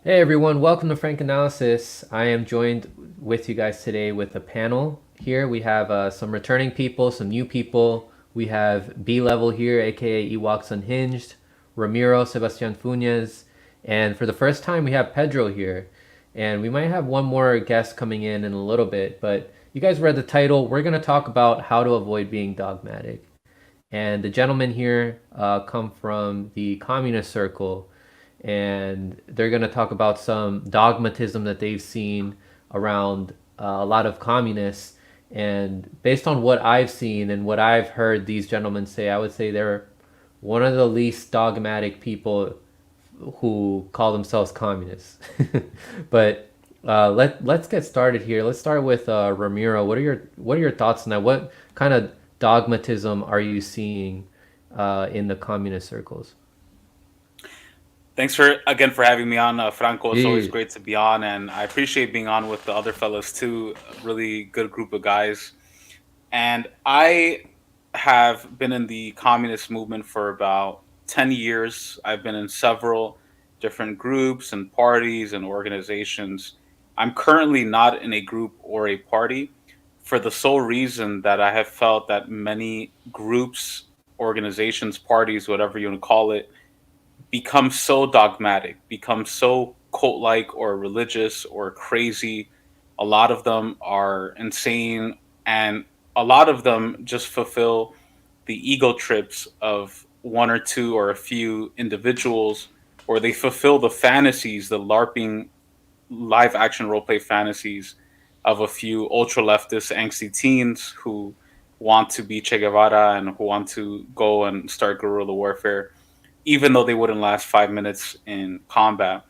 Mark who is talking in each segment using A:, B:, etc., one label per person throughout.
A: Hey everyone, welcome to Frank Analysis. I am joined with you guys today with a panel. Here we have some returning people, some new people. We have B Level here, aka Ewoks Unhinged, Ramiro, Sebastian Funes, and for the first time we have Pedro here. And we might have one more guest coming in a little bit, but you guys read the title. We're going to talk about how to avoid being dogmatic. And the gentlemen here come from the communist circle, and they're going to talk about some dogmatism that they've seen around a lot of communists. And based on what I've seen and what I've heard these gentlemen say, I would say they're one of the least dogmatic people who call themselves communists. But let's get started here. Let's start with Ramiro. What are your thoughts on that? What kind of dogmatism are you seeing in the communist circles?
B: Thanks for having me on, Franco. It's always
A: Yeah.
B: great to be on, and I appreciate being on with the other fellows too. A really good group of guys, and I have been in the communist movement for about 10 years. I've been in several different groups and parties and organizations. I'm currently not in a group or a party for the sole reason that I have felt that many groups, organizations, parties, whatever you want to call it, become so dogmatic, become so cult like or religious or crazy. A lot of them are insane, and a lot of them just fulfill the ego trips of one or two or a few individuals, or they fulfill the fantasies, the LARPing live action roleplay fantasies of a few ultra leftist angsty teens who want to be Che Guevara and who want to go and start guerrilla warfare even though they wouldn't last 5 minutes in combat.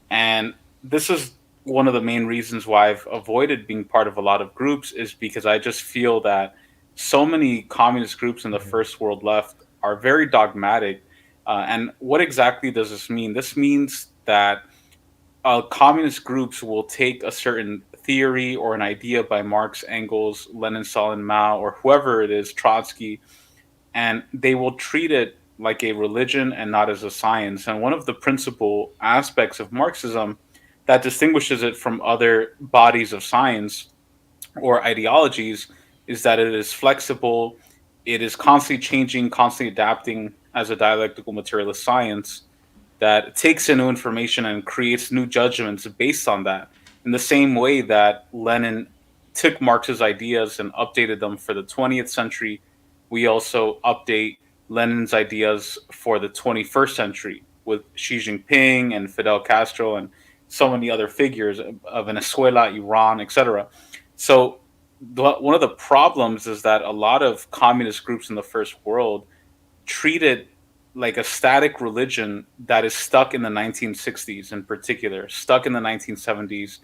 B: And this is one of the main reasons why I've avoided being part of a lot of groups, is because I just feel that so many communist groups in the first world left are very dogmatic. And what exactly does this mean? This means that communist groups will take a certain theory or an idea by Marx, Engels, Lenin, Stalin, Mao, or whoever it is, Trotsky, and they will treat it like a religion and not as a science. And one of the principal aspects of Marxism that distinguishes it from other bodies of science or ideologies is that it is flexible, it is constantly changing, constantly adapting as a dialectical materialist science that takes in new information and creates new judgments based on that. In the same way that Lenin took Marx's ideas and updated them for the 20th century, we also update Lenin's ideas for the 21st century with Xi Jinping and Fidel Castro and so many other figures of Venezuela, Iran, etc. So, one of the problems is that a lot of communist groups in the first world treated like a static religion that is stuck in the 1960s, in particular, stuck in the 1970s,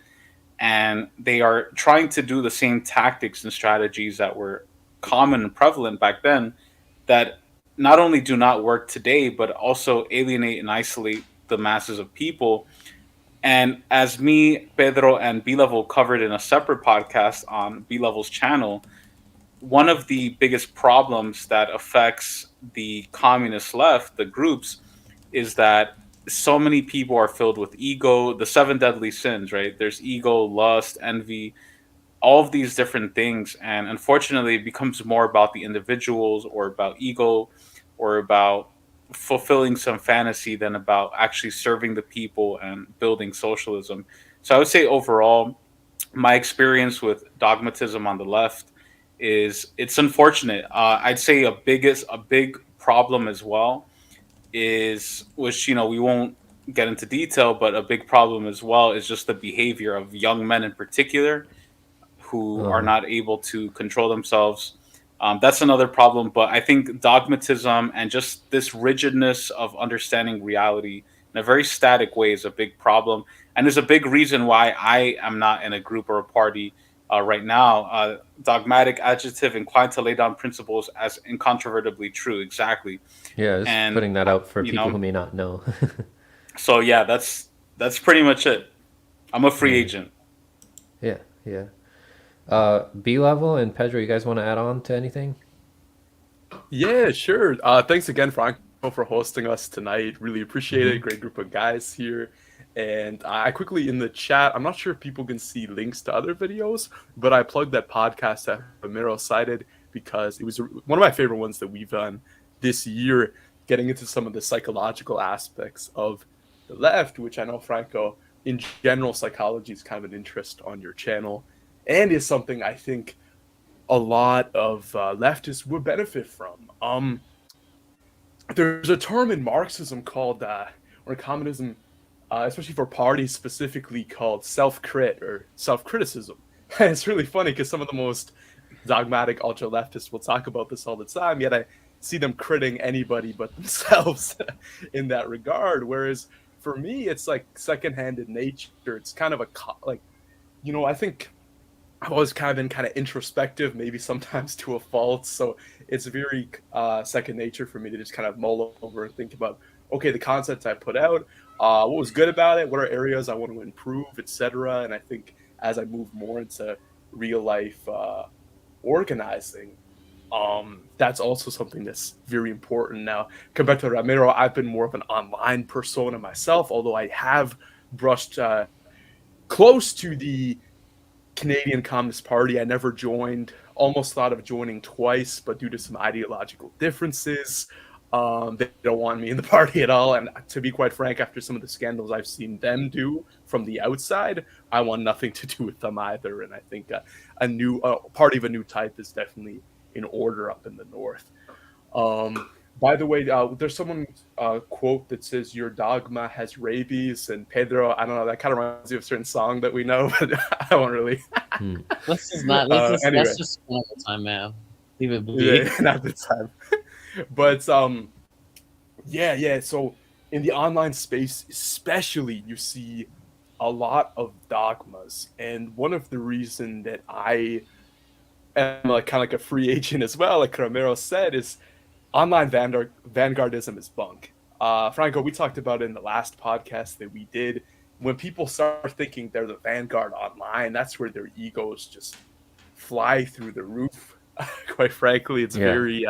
B: and they are trying to do the same tactics and strategies that were common and prevalent back then, that not only do not work today but also alienate and isolate the masses of people. And as me, Pedro, and B Level covered in a separate podcast on B Level's channel, one of the biggest problems that affects the communist left, the groups, is that so many people are filled with ego, the seven deadly sins, right? There's ego, lust, envy, all of these different things. And unfortunately, it becomes more about the individuals or about ego or about fulfilling some fantasy than about actually serving the people and building socialism. So I would say overall, my experience with dogmatism on the left is it's unfortunate. I'd say a big problem as well is, which we won't get into detail, but a big problem as well is just the behavior of young men in particular who are
A: Uh-huh.
B: not able to control themselves. That's another problem, but I think dogmatism and just this rigidness of understanding reality in a very static way is a big problem, and is a big reason why I am not in a group or a party right now. Dogmatic adjective inclined to lay down principles as incontrovertibly true, exactly.
A: Yeah, just
B: And
A: putting that out for
B: you
A: people
B: know,
A: who may not know.
B: so yeah, that's pretty much it. I'm a free
A: Yeah,
B: agent.
A: yeah, yeah. B Level and Pedro, you guys want to add on to anything?
C: Yeah, sure. Thanks again, Franco, for hosting us tonight. Really appreciate
A: Mm-hmm.
C: it. Great group of guys here. And I quickly in the chat, I'm not sure if people can see links to other videos, but I plugged that podcast that Ramiro cited because it was one of my favorite ones that we've done this year, getting into some of the psychological aspects of the left, which I know, Franco, in general, psychology is kind of an interest on your channel and is something I think a lot of leftists would benefit from. There's a term in Marxism called, or communism, especially for parties specifically, called self-crit or self-criticism. And it's really funny because some of the most dogmatic ultra-leftists will talk about this all the time, yet I see them critting anybody but themselves in that regard. Whereas for me, it's like second-handed nature. It's kind of I think I've always kind of been kind of introspective, maybe sometimes to a fault. So it's very second nature for me to just kind of mull over and think about, okay, the concepts I put out, what was good about it, what are areas I want to improve, etc. And I think as I move more into real life organizing, that's also something that's very important now. Compared to Ramiro, I've been more of an online persona myself, although I have brushed close to the Canadian Communist Party. I never joined, almost thought of joining twice, but due to some ideological differences, they don't want me in the party at all. And to be quite frank, after some of the scandals I've seen them do from the outside, I want nothing to do with them either. And I think a new party of a new type is definitely in order up in the north. By the way, there's someone quote that says your dogma has rabies, and Pedro, I don't know, that kind of reminds me of a certain song that we know, but I won't really.
D: Let's just not.
C: Anyway.
D: That's just one at a time, man. Leave it be.
C: Yeah, not the time. But yeah. So in the online space, especially, you see a lot of dogmas, and one of the reason that I am like kind of like a free agent as well, like Ramiro said, is online vanguardism is bunk. Franco, we talked about it in the last podcast that we did. When people start thinking they're the vanguard online, that's where their egos just fly through the roof. Quite frankly, it's very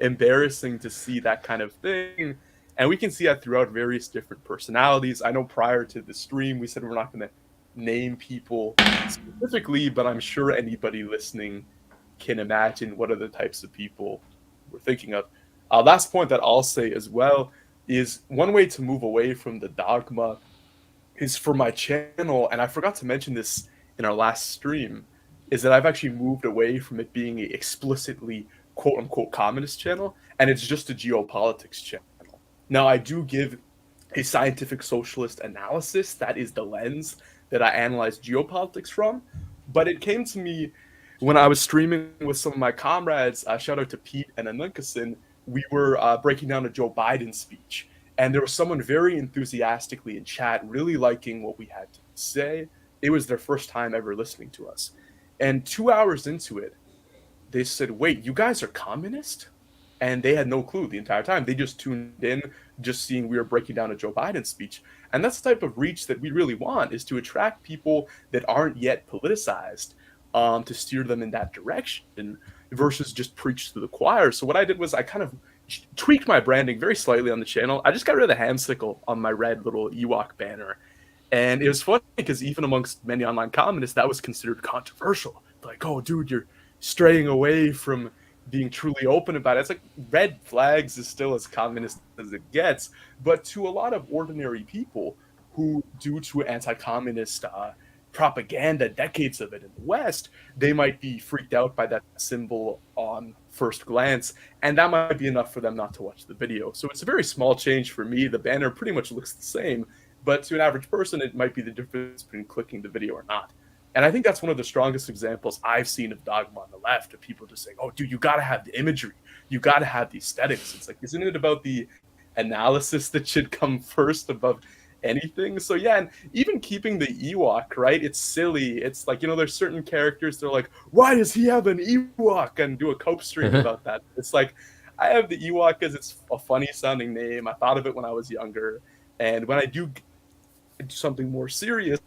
C: embarrassing to see that kind of thing. And we can see that throughout various different personalities. I know prior to the stream, we said we're not going to name people specifically, but I'm sure anybody listening can imagine what are the types of people we're thinking of. Last point that I'll say as well is one way to move away from the dogma is for my channel, and I forgot to mention this in our last stream, is that I've actually moved away from it being an explicitly quote-unquote communist channel, and it's just a geopolitics channel. Now, I do give a scientific socialist analysis. That is the lens that I analyze geopolitics from, but it came to me when I was streaming with some of my comrades, shout out to Pete and Anunkasin, we were breaking down a Joe Biden speech. And there was someone very enthusiastically in chat, really liking what we had to say. It was their first time ever listening to us. And 2 hours into it, they said, wait, you guys are communist? And they had no clue the entire time. They just tuned in, just seeing we were breaking down a Joe Biden speech. And that's the type of reach that we really want, is to attract people that aren't yet politicized, to steer them in that direction versus just preach to the choir. So what I did was I kind of tweaked my branding very slightly on the channel. I just got rid of the hamsicle on my red little Ewok banner. And it was funny because even amongst many online communists, that was considered controversial. Like, oh, dude, you're straying away from being truly open about it. It's like red flags is still as communist as it gets. But to a lot of ordinary people who, due to anti-communist propaganda, decades of it in the West, they might be freaked out by that symbol on first glance, and that might be enough for them not to watch the video. So it's a very small change for me. The banner pretty much looks the same, but to an average person, it might be the difference between clicking the video or not. And I think that's one of the strongest examples I've seen of dogma on the left, of people just saying, oh, dude, you got to have the imagery. You got to have the aesthetics. It's like, isn't it about the analysis that should come first above anything? So yeah, and even keeping the Ewok, right? It's silly. It's like, there's certain characters that are like, why does he have an Ewok? And do a cope stream about that. It's like, I have the Ewok because it's a funny sounding name. I thought of it when I was younger. And when I do something more serious,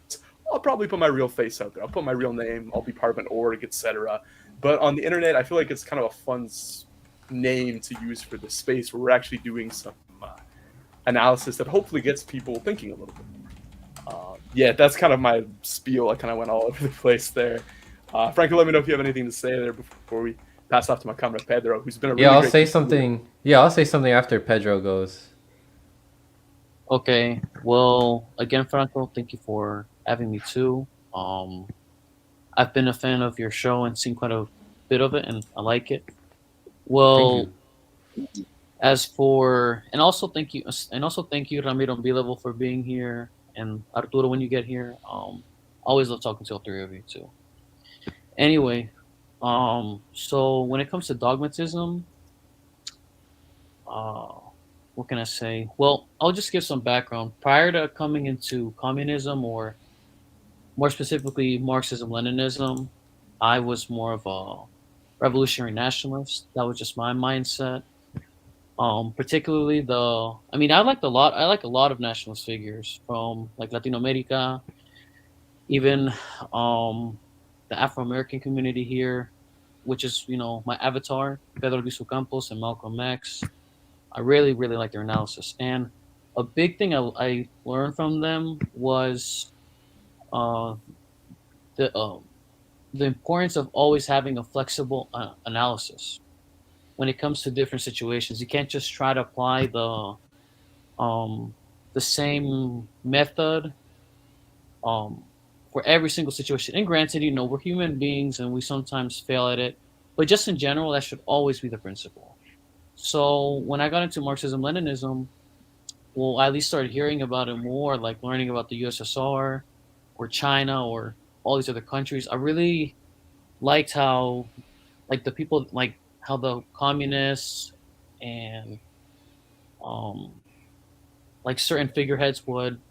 C: I'll probably put my real face out there. I'll put my real name. I'll be part of an org, etc. But on the internet, I feel like it's kind of a fun name to use for the space where we're actually doing some analysis that hopefully gets people thinking a little bit more. yeah, that's kind of my spiel. I kind of went all over the place there. Franco, let me know if you have anything to say there before we pass off to my comrade Pedro, who's been a really
A: Yeah, I'll
C: great
A: say
C: teacher.
A: something. Yeah, I'll say something after Pedro goes.
D: Okay. Well, again, Franco, thank you for having me too. I've been a fan of your show and seen quite a bit of it, and I like it.
A: Thank
D: Well,
A: you.
D: as for and also thank you, Ramiro and B Level for being here, and Arturo when you get here. Always love talking to all three of you too. Anyway, so when it comes to dogmatism, uh, what can I say? Well, I'll just give some background. Prior to coming into communism, or more specifically Marxism Leninism, I was more of a revolutionary nationalist. That was just my mindset. Particularly I like a lot of nationalist figures from like Latin America, even um the Afro American community here, which is my avatar, Pedro Luis Campos and Malcolm X. I really really like their analysis, and a big thing I learned from them was uh, the the importance of always having a flexible analysis when it comes to different situations. You can't just try to apply um, the same method um, for every single situation. And granted, we're human beings and we sometimes fail at it, but just in general, that should always be the principle. So when I got into Marxism Leninism, well, I at least started hearing about it more, like learning about the USSR or China or all these other countries. I really liked how, like, the people, like, how the communists and um, like certain figureheads would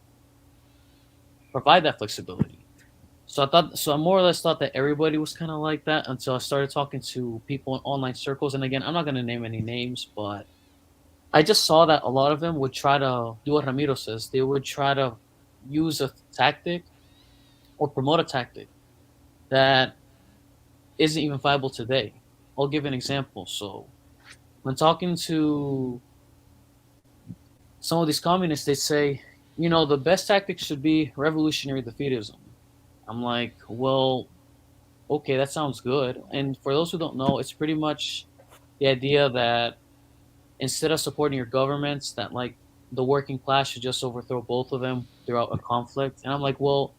D: provide that flexibility. So I more or less thought that everybody was kind of like that until I started talking to people in online circles. And again, I'm not going to name any names, but I just saw that a lot of them would try to do what Ramiro says. They would try to use a tactic or promote a tactic that isn't even viable today. I'll give an example. So when talking to some of these communists, they say, the best tactic should be revolutionary defeatism. I'm like, well, okay, that sounds good. And for those who don't know, it's pretty much the idea that instead of supporting your governments, that like the working class should just overthrow both of them throughout a conflict. And I'm like, well,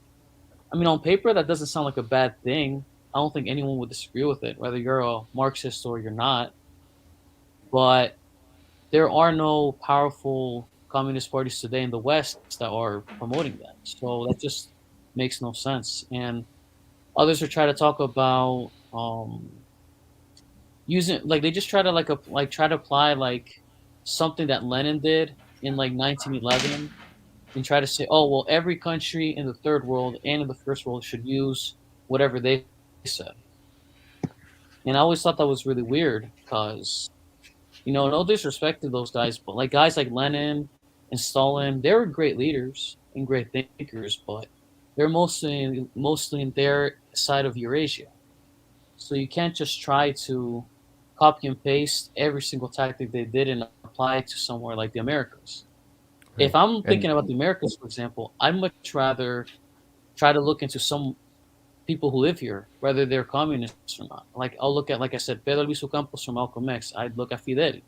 D: I mean, on paper, that doesn't sound like a bad thing. I don't think anyone would disagree with it, whether you're a Marxist or you're not. But there are no powerful communist parties today in the West that are promoting that. So that just makes no sense. And others are trying to talk about using, like, they just try to try to apply like something that Lenin did in like 1911 and try to say, oh well, every country in the third world and in the first world should use whatever they said. And I always thought that was really weird because no disrespect to those guys, but like guys like Lenin and Stalin, they were great leaders and great thinkers, but they're mostly in their side of Eurasia. So you can't just try to copy and paste every single tactic they did and apply it to somewhere like the Americas. If
A: Right.
D: I'm
A: And
D: thinking about the Americas, for example, I'd much rather try to look into some people who live here, whether they're communists or not. Like I'll look at, like I said, Pedro Luis Campos from Malcolm X. I'd look at Fidel.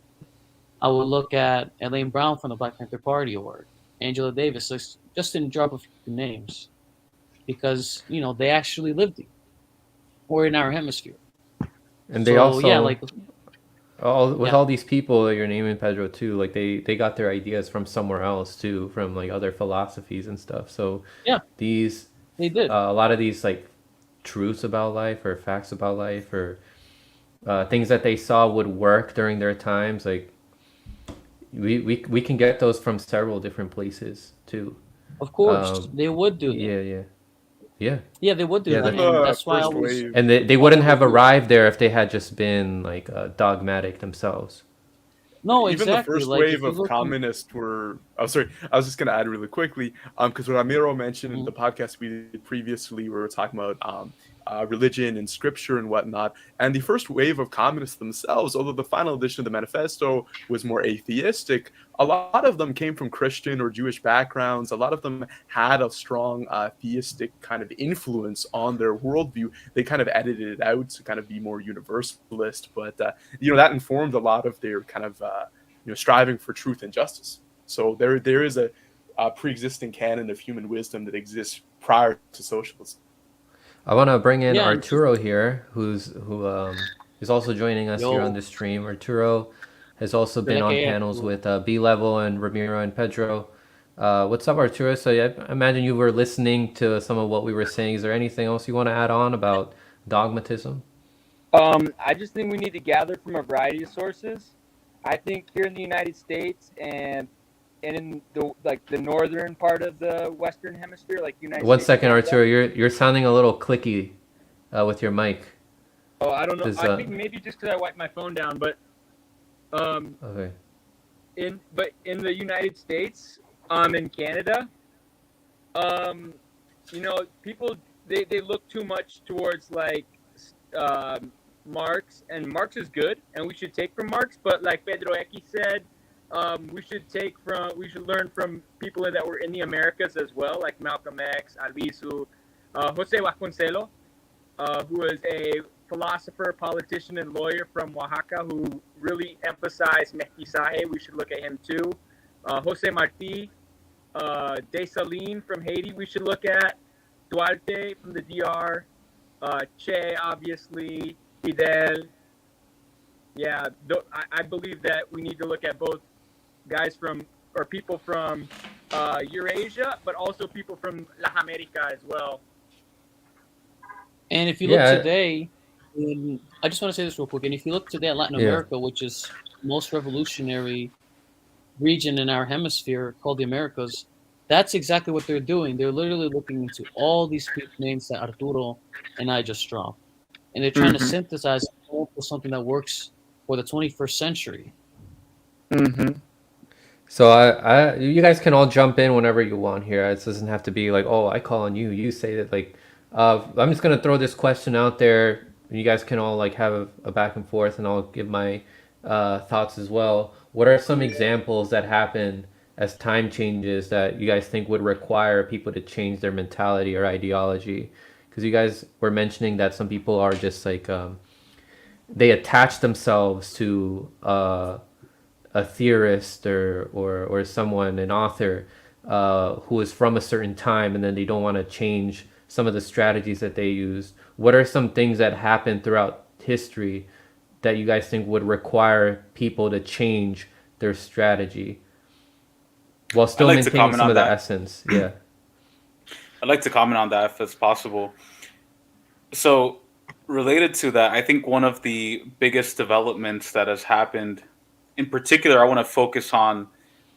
D: I would look at Elaine Brown from the Black Panther Party or Angela Davis, just to drop a few names, because they actually lived here or in our hemisphere.
A: they
D: So yeah,
A: also
D: like
A: all
D: yeah,
A: all these people that you're naming, Pedro, too, like they got their ideas from somewhere else too, from like other philosophies and stuff. So
D: yeah,
A: these
D: they did.
A: a lot of these like truths about life or facts about life or things that they saw would work during their times, like we can get those from several different places too.
D: Of course,
A: um
D: they would do that.
A: yeah, yeah, yeah,
D: Yeah, they would do
A: yeah,
D: that,
C: Even
A: that,
D: and
C: the
D: that's why I
C: first
D: was
C: wave
A: and they
C: of
A: wouldn't have
D: overruled.
A: arrived there if they had just been like dogmatic themselves.
D: No,
C: even the
D: exactly.
C: first
D: Like
C: wave
D: if you
C: of
D: look in,
C: communists were. Oh, sorry. I was just gonna add really quickly, because what Ramiro mentioned in
D: Mhm.
C: the podcast we did previously, we were talking about religion and scripture and whatnot. And the first wave of communists themselves, although the final edition of the manifesto was more atheistic, a lot of them came from Christian or Jewish backgrounds. A lot of them had a strong theistic kind of influence on their worldview. They kind of edited it out to kind of be more universalist, but that informed a lot of their kind of striving for truth and justice. So there is a pre-existing canon of human wisdom that exists prior to socialism.
A: I want to bring in
D: Yeah,
A: Arturo here, who is also joining us here on
D: Yo.
A: the stream. Arturo has also been on
D: Okay,
A: panels with B Level and Ramiro and Pedro. What's up, Arturo? So I imagine you were listening to some of what we were saying. Is there anything else you want to add on about dogmatism?
E: I just think we need to gather from a variety of sources. I think here in the United States and in the northern part of the Western Hemisphere, like United
A: One
E: States.
A: second,
E: Canada.
A: Arturo. You're sounding a little clicky with your mic.
E: Oh, I don't know.
A: Is,
E: I think maybe just because I wiped my phone down, but
A: Okay.
E: in the United States, in Canada, people they look too much towards like Marx, and Marx is good, and we should take from Marx. But like Pedro Eki said, we should learn from people that were in the Americas as well, like Malcolm X, Albizu, Jose Vasconcelos, who is a philosopher, politician, and lawyer from Oaxaca who really emphasized mestizaje. We should look at him too. Jose Marti, Dessalines from Haiti, we should look at. Duarte from the DR, Che, obviously, Fidel. Yeah, I believe that we need to look at both people from Eurasia, but also people from La America as well.
D: And if you look today, I just want to say this real quick. And if you look today at Latin America, which is the most revolutionary region in our hemisphere, called the Americas, that's exactly what they're doing. They're literally looking into all these names that Arturo and I just dropped, and they're trying to synthesize for something that works for the 21st century.
E: Mm-hmm.
A: So you guys can all jump in whenever you want here. It doesn't have to be like, oh, I call on you. You say that. Like, I'm just gonna throw this question out there. You guys can all like have a back and forth, and I'll give my thoughts as well. What are some examples that happen as time changes that you guys think would require people to change their mentality or ideology? Because you guys were mentioning that some people are just like they attach themselves to a theorist or someone, an author who is from a certain time, and then they don't want to change some of the strategies that they use. What are some things that happen throughout history that you guys think would require people to change their strategy while still maintaining some of the essence? Yeah.
B: I'd like to comment on that if it's possible. So, related to that, I think one of the biggest developments that has happened, in particular, I want to focus on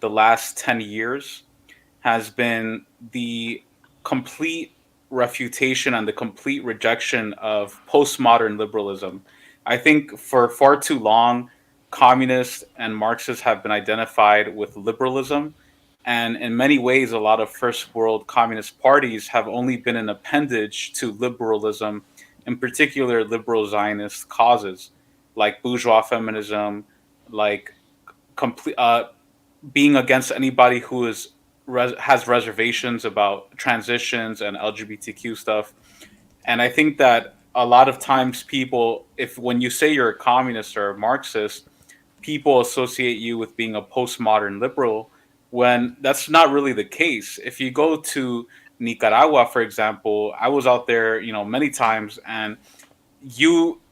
B: the last 10 years, has been the complete refutation and the complete rejection of postmodern liberalism. I think for far too long, communists and Marxists have been identified with liberalism. And in many ways, a lot of first world communist parties have only been an appendage to liberalism, in particular liberal Zionist causes like bourgeois feminism, like complete being against anybody who has reservations about transitions and LGBTQ stuff. And I think that a lot of times people, when you say you're a communist or a Marxist, people associate you with being a postmodern liberal, when that's not really the case. If you go to Nicaragua, for example, I was out there, many times, and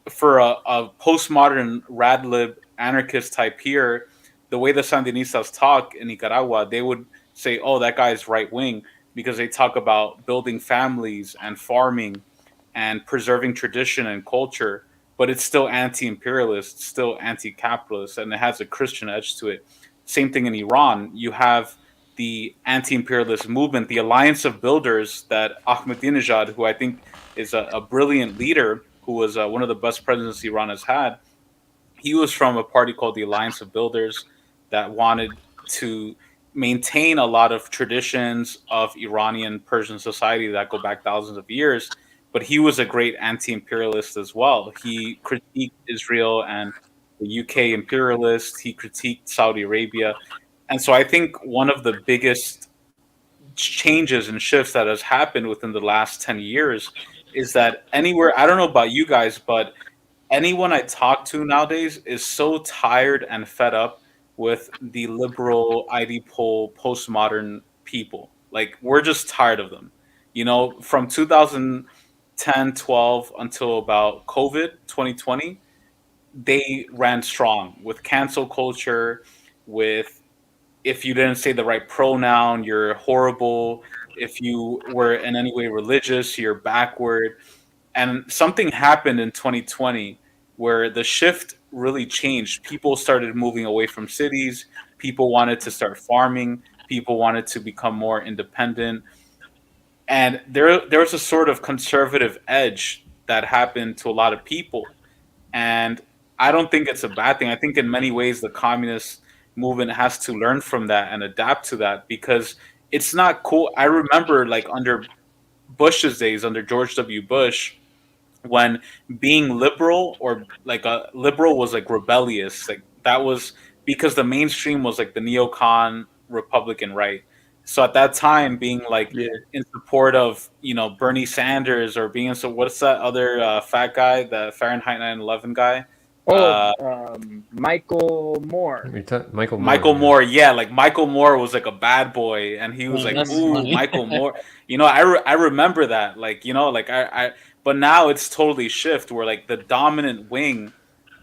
B: for a postmodern radlib anarchist type here, the way the Sandinistas talk in Nicaragua, they would say, "Oh, that guy's right wing," because they talk about building families and farming and preserving tradition and culture, but it's still anti-imperialist, still anti-capitalist, and it has a Christian edge to it. Same thing in Iran. You have the anti-imperialist movement, the Alliance of Builders, that Ahmadinejad, who I think is a brilliant leader, who was one of the best presidents Iran has had. He was from a party called the Alliance of Builders that wanted to maintain a lot of traditions of Iranian Persian society that go back thousands of years, but he was a great anti-imperialist as well. He critiqued Israel and the UK imperialists. He critiqued Saudi Arabia, and so I think one of the biggest changes and shifts that has happened within the last 10 years is that anywhere, I don't know about you guys, but anyone I talk to nowadays is so tired and fed up with the liberal ID poll postmodern people. Like we're just tired of them. You know, from 2010, 12 until about COVID 2020, they ran strong with cancel culture, with if you didn't say the right pronoun, you're horrible. If you were in any way religious, you're backward. And something happened in 2020 where the shift really changed. People started moving away from cities. People wanted to start farming. People wanted to become more independent. And there was a sort of conservative edge that happened to a lot of people. And I don't think it's a bad thing. I think in many ways the communist movement has to learn from that and adapt to that because it's not cool. I remember like under Bush's days, under George W. Bush, when being liberal or like a liberal was like rebellious, like that was because the mainstream was like the neocon Republican right. So at that time, being like
C: Yeah.
B: in support of Bernie Sanders or being so what's that other fat guy, the Fahrenheit 9/11 guy,
E: Oh,
B: uh,
E: Michael Moore.
A: Michael Moore.
B: Michael Moore, yeah, like Michael Moore was like a bad boy, and he was
D: Yeah,
B: like,
D: that's
B: "Ooh,
D: funny.
B: Michael Moore." I remember that, like like but now it's totally shift where like the dominant wing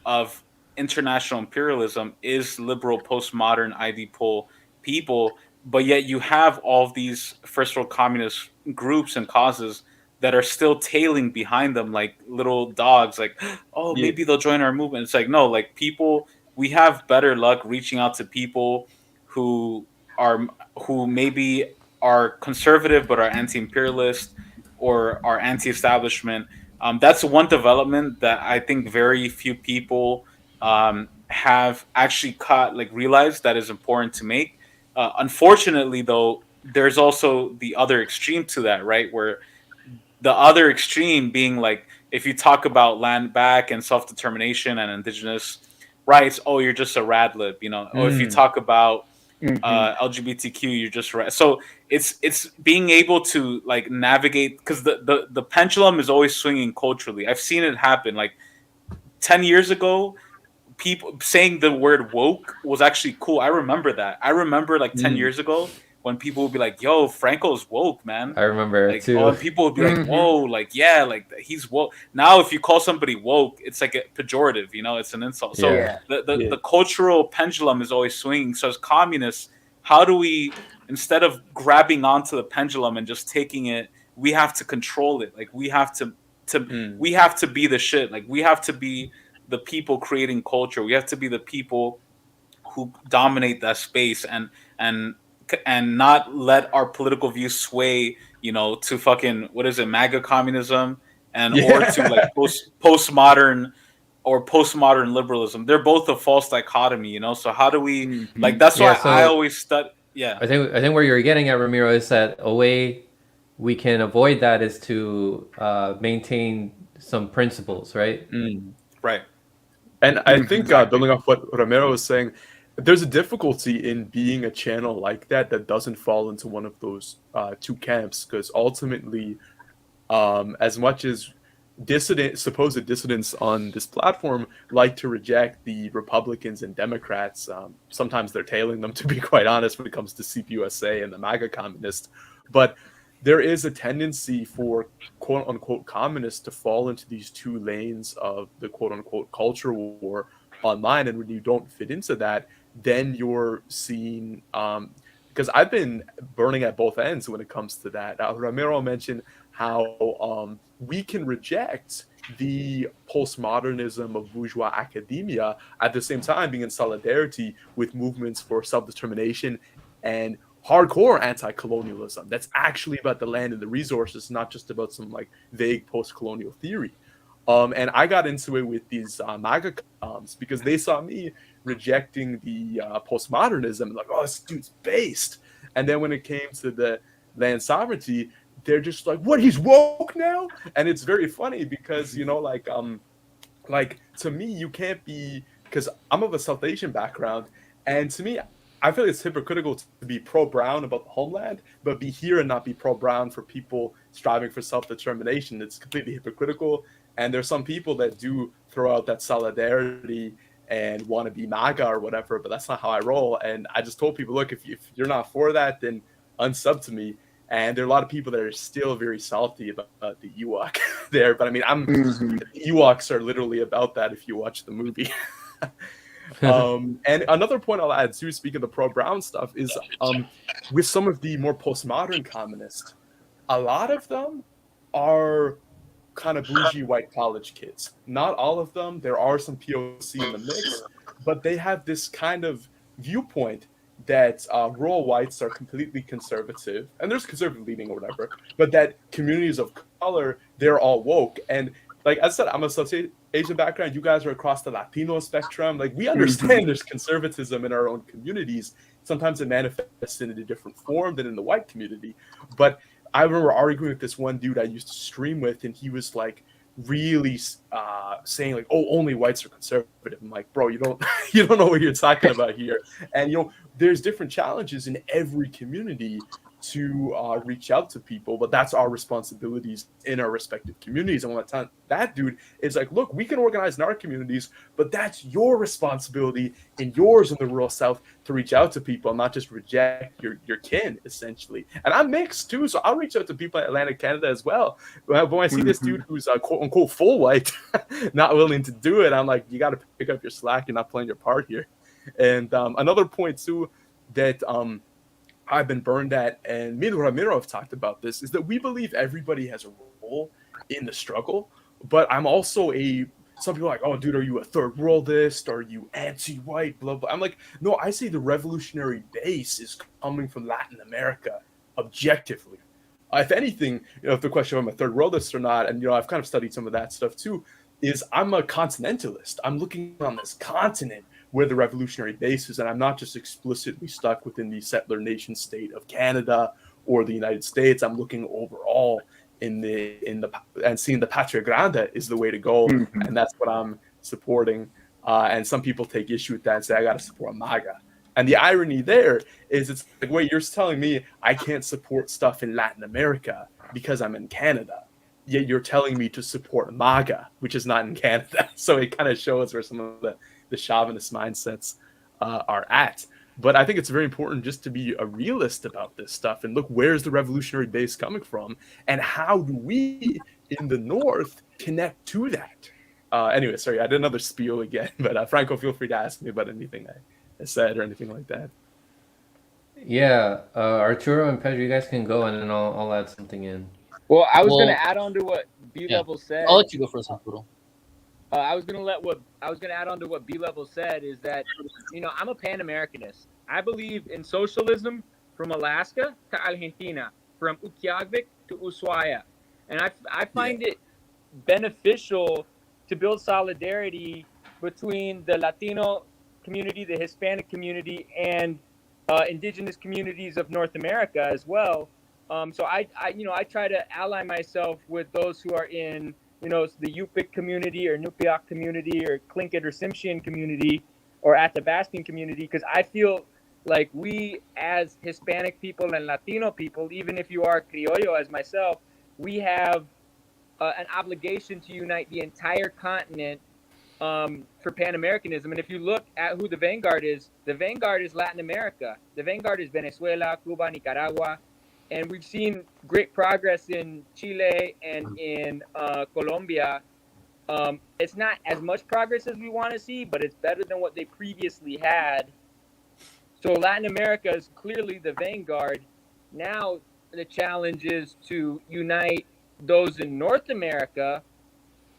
B: of international imperialism is liberal postmodern ID poll people, but yet you have all of these first world communist groups and causes that are still tailing behind them like little dogs, like, oh,
C: Yeah.
B: maybe they'll join our movement. It's like, no, like people, we have better luck reaching out to people who are who maybe are conservative but are anti-imperialist or are anti-establishment. That's one development that I think very few people have actually caught, like realized that is important to make. Unfortunately, though, there's also the other extreme to that, right? Where the other extreme being like, if you talk about land back and self determination and indigenous rights, oh, you're just a rad lib, Or if you talk about
E: Mhm.
B: LGBTQ, you're just right. So it's being able to like navigate because the pendulum is always swinging culturally. I've seen it happen. Like 10 years ago, people saying the word woke was actually cool. I remember that. I remember like 10
C: Mm.
B: years ago when people would be like, "Yo, Franco's woke, man."
A: I remember it
B: Like, oh,
A: too.
B: and people would be like,
E: Mhm.
B: "Whoa, like, yeah, like he's woke." Now, if you call somebody woke, it's like a pejorative, it's an insult. So
A: Yeah.
E: Yeah.
C: Yeah.
B: the cultural pendulum is always swinging. So as communists, how do we, instead of grabbing onto the pendulum and just taking it, we have to control it. Like we have to
C: Mm.
B: we have to be the shit. Like we have to be the people creating culture. We have to be the people who dominate that space and and not let our political views sway, to fucking what is it, MAGA communism and or to like
C: Yeah.
B: postmodern or postmodern liberalism. They're both a false dichotomy, So how do we like?
C: Mhm.
B: That's
A: Yeah.
B: why I
A: So
B: always study. Yeah.
A: I think where you're getting at, Ramiro, is that a way we can avoid that is to maintain some principles, right?
C: Mm.
B: Right.
C: And I think
B: Exactly.
C: building off what Romero was saying, there's a difficulty in being a channel like that that doesn't fall into one of those two camps because ultimately, as much as supposed dissidents on this platform like to reject the Republicans and Democrats, sometimes they're tailing them, to be quite honest, when it comes to CPUSA and the MAGA communists. But there is a tendency for quote unquote communists to fall into these two lanes of the quote unquote culture war online. And when you don't fit into that, then you're seen. Because I've been burning at both ends when it comes to that. Ramiro mentioned how we can reject the postmodernism of bourgeois academia at the same time being in solidarity with movements for self-determination and hardcore anti-colonialism that's actually about the land and the resources, not just about some like vague post-colonial theory. And I got into it with these MAGA because they saw me rejecting the postmodernism, like, oh, this dude's based. And then when it came to the land sovereignty, they're just like, what, he's woke now? And it's very funny because, like to me, you can't be, because I'm of a South Asian background, and to me, I feel like it's hypocritical to be pro-brown about the homeland, but be here and not be pro-brown for people striving for self-determination. It's completely hypocritical, and there's some people that do throw out that solidarity and want to be MAGA or whatever, but that's not how I roll. And I just told people, look, if you're not for that, then unsub to me. And there are a lot of people that are still very salty about the Ewok there. But I mean, the Ewoks are literally about that if you watch the movie. And another point I'll add too, speaking of the pro-brown stuff, is with some of the more postmodern communists, a lot of them are kind of bougie white college kids. Not all of them. There are some POC in the mix, but they have this kind of viewpoint that rural whites are completely conservative, and there's conservative leaning or whatever, but that communities of color, they're all woke. And like I said, I'm a South Asian background. You guys are across the Latino spectrum. Like, we understand there's conservatism in our own communities. Sometimes it manifests in a different form than in the white community. But I remember arguing with this one dude I used to stream with, and he was like really saying like, "Oh, only whites are conservative." I'm like, "Bro, you don't know what you're talking about here." And there's different challenges in every community to reach out to people, but that's our responsibilities in our respective communities. And what that dude is like, look, we can organize in our communities, but that's your responsibility and yours in the rural South to reach out to people and not just reject your kin, essentially. And I'm mixed too, so I'll reach out to people in Atlantic Canada as well. But when I see this dude who's quote unquote full white, not willing to do it, I'm like, you got to pick up your slack. You're not playing your part here. And another point too that I've been burned at, and me and Ramiro have talked about this, is that we believe everybody has a role in the struggle. But I'm also some people are like, oh, dude, are you a third worldist? Are you anti-white? Blah, blah. I'm like, no, I say the revolutionary base is coming from Latin America, objectively. If anything, if the question of I'm a third worldist or not, and I've kind of studied some of that stuff too, is I'm a continentalist. I'm looking on this continent where the revolutionary base is, and I'm not just explicitly stuck within the settler nation state of Canada or the United States. I'm looking overall and seeing the Patria Grande is the way to go, and that's what I'm supporting. And some people take issue with that and say I got to support MAGA. And the irony there is, it's like, wait, you're telling me I can't support stuff in Latin America because I'm in Canada, yet you're telling me to support MAGA, which is not in Canada. So it kind of shows where some of the chauvinist mindsets are at. But I think it's very important just to be a realist about this stuff and look, where's the revolutionary base coming from, and how do we in the North connect to that? Anyway, sorry, I did another spiel again, but Franco, feel free to ask me about anything I said or anything like that.
A: Yeah, Arturo and Pedro, you guys can go, and then I'll add something in.
E: Well, I was going to add on to what B-Level said.
D: I'll let you go first, Arturo.
E: I was gonna add on to what B-Level said, is that I'm a Pan-Americanist. I believe in socialism from Alaska to Argentina, from Utqiagvik to Ushuaia, and I find it beneficial to build solidarity between the Latino community, the Hispanic community, and indigenous communities of North America as well. So I try to ally myself with those who are in the Yupik community or Nupiaq community or Tlingit or Tsimshian community or Athabascan community, because I feel like we as Hispanic people and Latino people, even if you are Criollo as myself, we have an obligation to unite the entire continent for Pan-Americanism. And if you look at who the vanguard is Latin America. The vanguard is Venezuela, Cuba, Nicaragua. And we've seen great progress in Chile and in Colombia. It's not as much progress as we want to see, but it's better than what they previously had. So Latin America is clearly the vanguard. Now the challenge is to unite those in North America.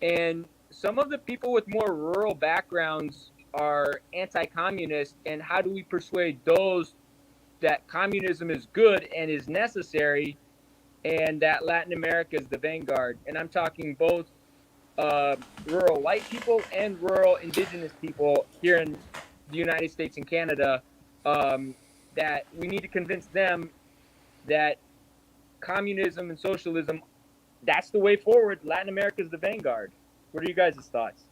E: And some of the people with more rural backgrounds are anti-communist. And how do we persuade those that communism is good and is necessary, and that Latin America is the vanguard? And I'm talking both rural white people and rural indigenous people here in the United States and Canada, that we need to convince them that communism and socialism, that's the way forward. Latin America is the vanguard. What are you guys' thoughts?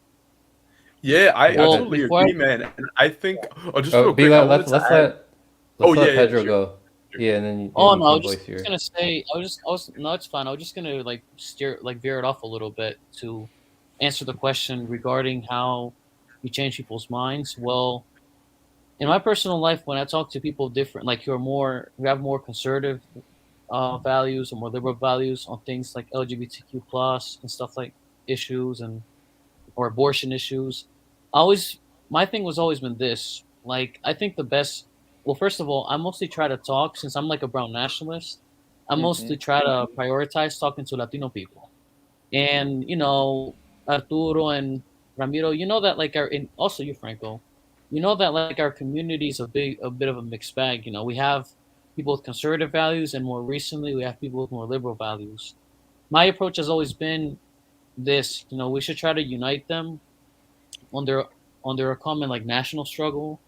C: Yeah, I
D: Well,
C: totally
D: before
C: agree, man. And I think, just
A: Oh,
C: real quick, I
A: Bila,
C: wanted to add.
A: let's
C: Oh yeah,
A: let
C: yeah,
A: Pedro
C: sure.
A: go. Yeah, and then
D: Oh
A: you
D: no, I
A: can
D: was
A: voice
D: just
A: your.
D: gonna say, I was no, it's fine. I was just gonna like veer it off a little bit to answer the question regarding how you change people's minds. Well, in my personal life, when I talk to people different, like who have more conservative values or more liberal values on things like LGBTQ plus and stuff like issues and or abortion issues, I always my thing was always been this. Like I think the best. Well, first of all, I mostly try to talk since I'm like a brown nationalist. I
E: Mm-hmm.
D: mostly try to prioritize talking to Latino people, and Arturo and Ramiro, you know that like and also you Franco, you know that like our community is a bit of a mixed bag. You know, we have people with conservative values, and more recently we have people with more liberal values. My approach has always been this. You know, we should try to unite them on their common like national struggle,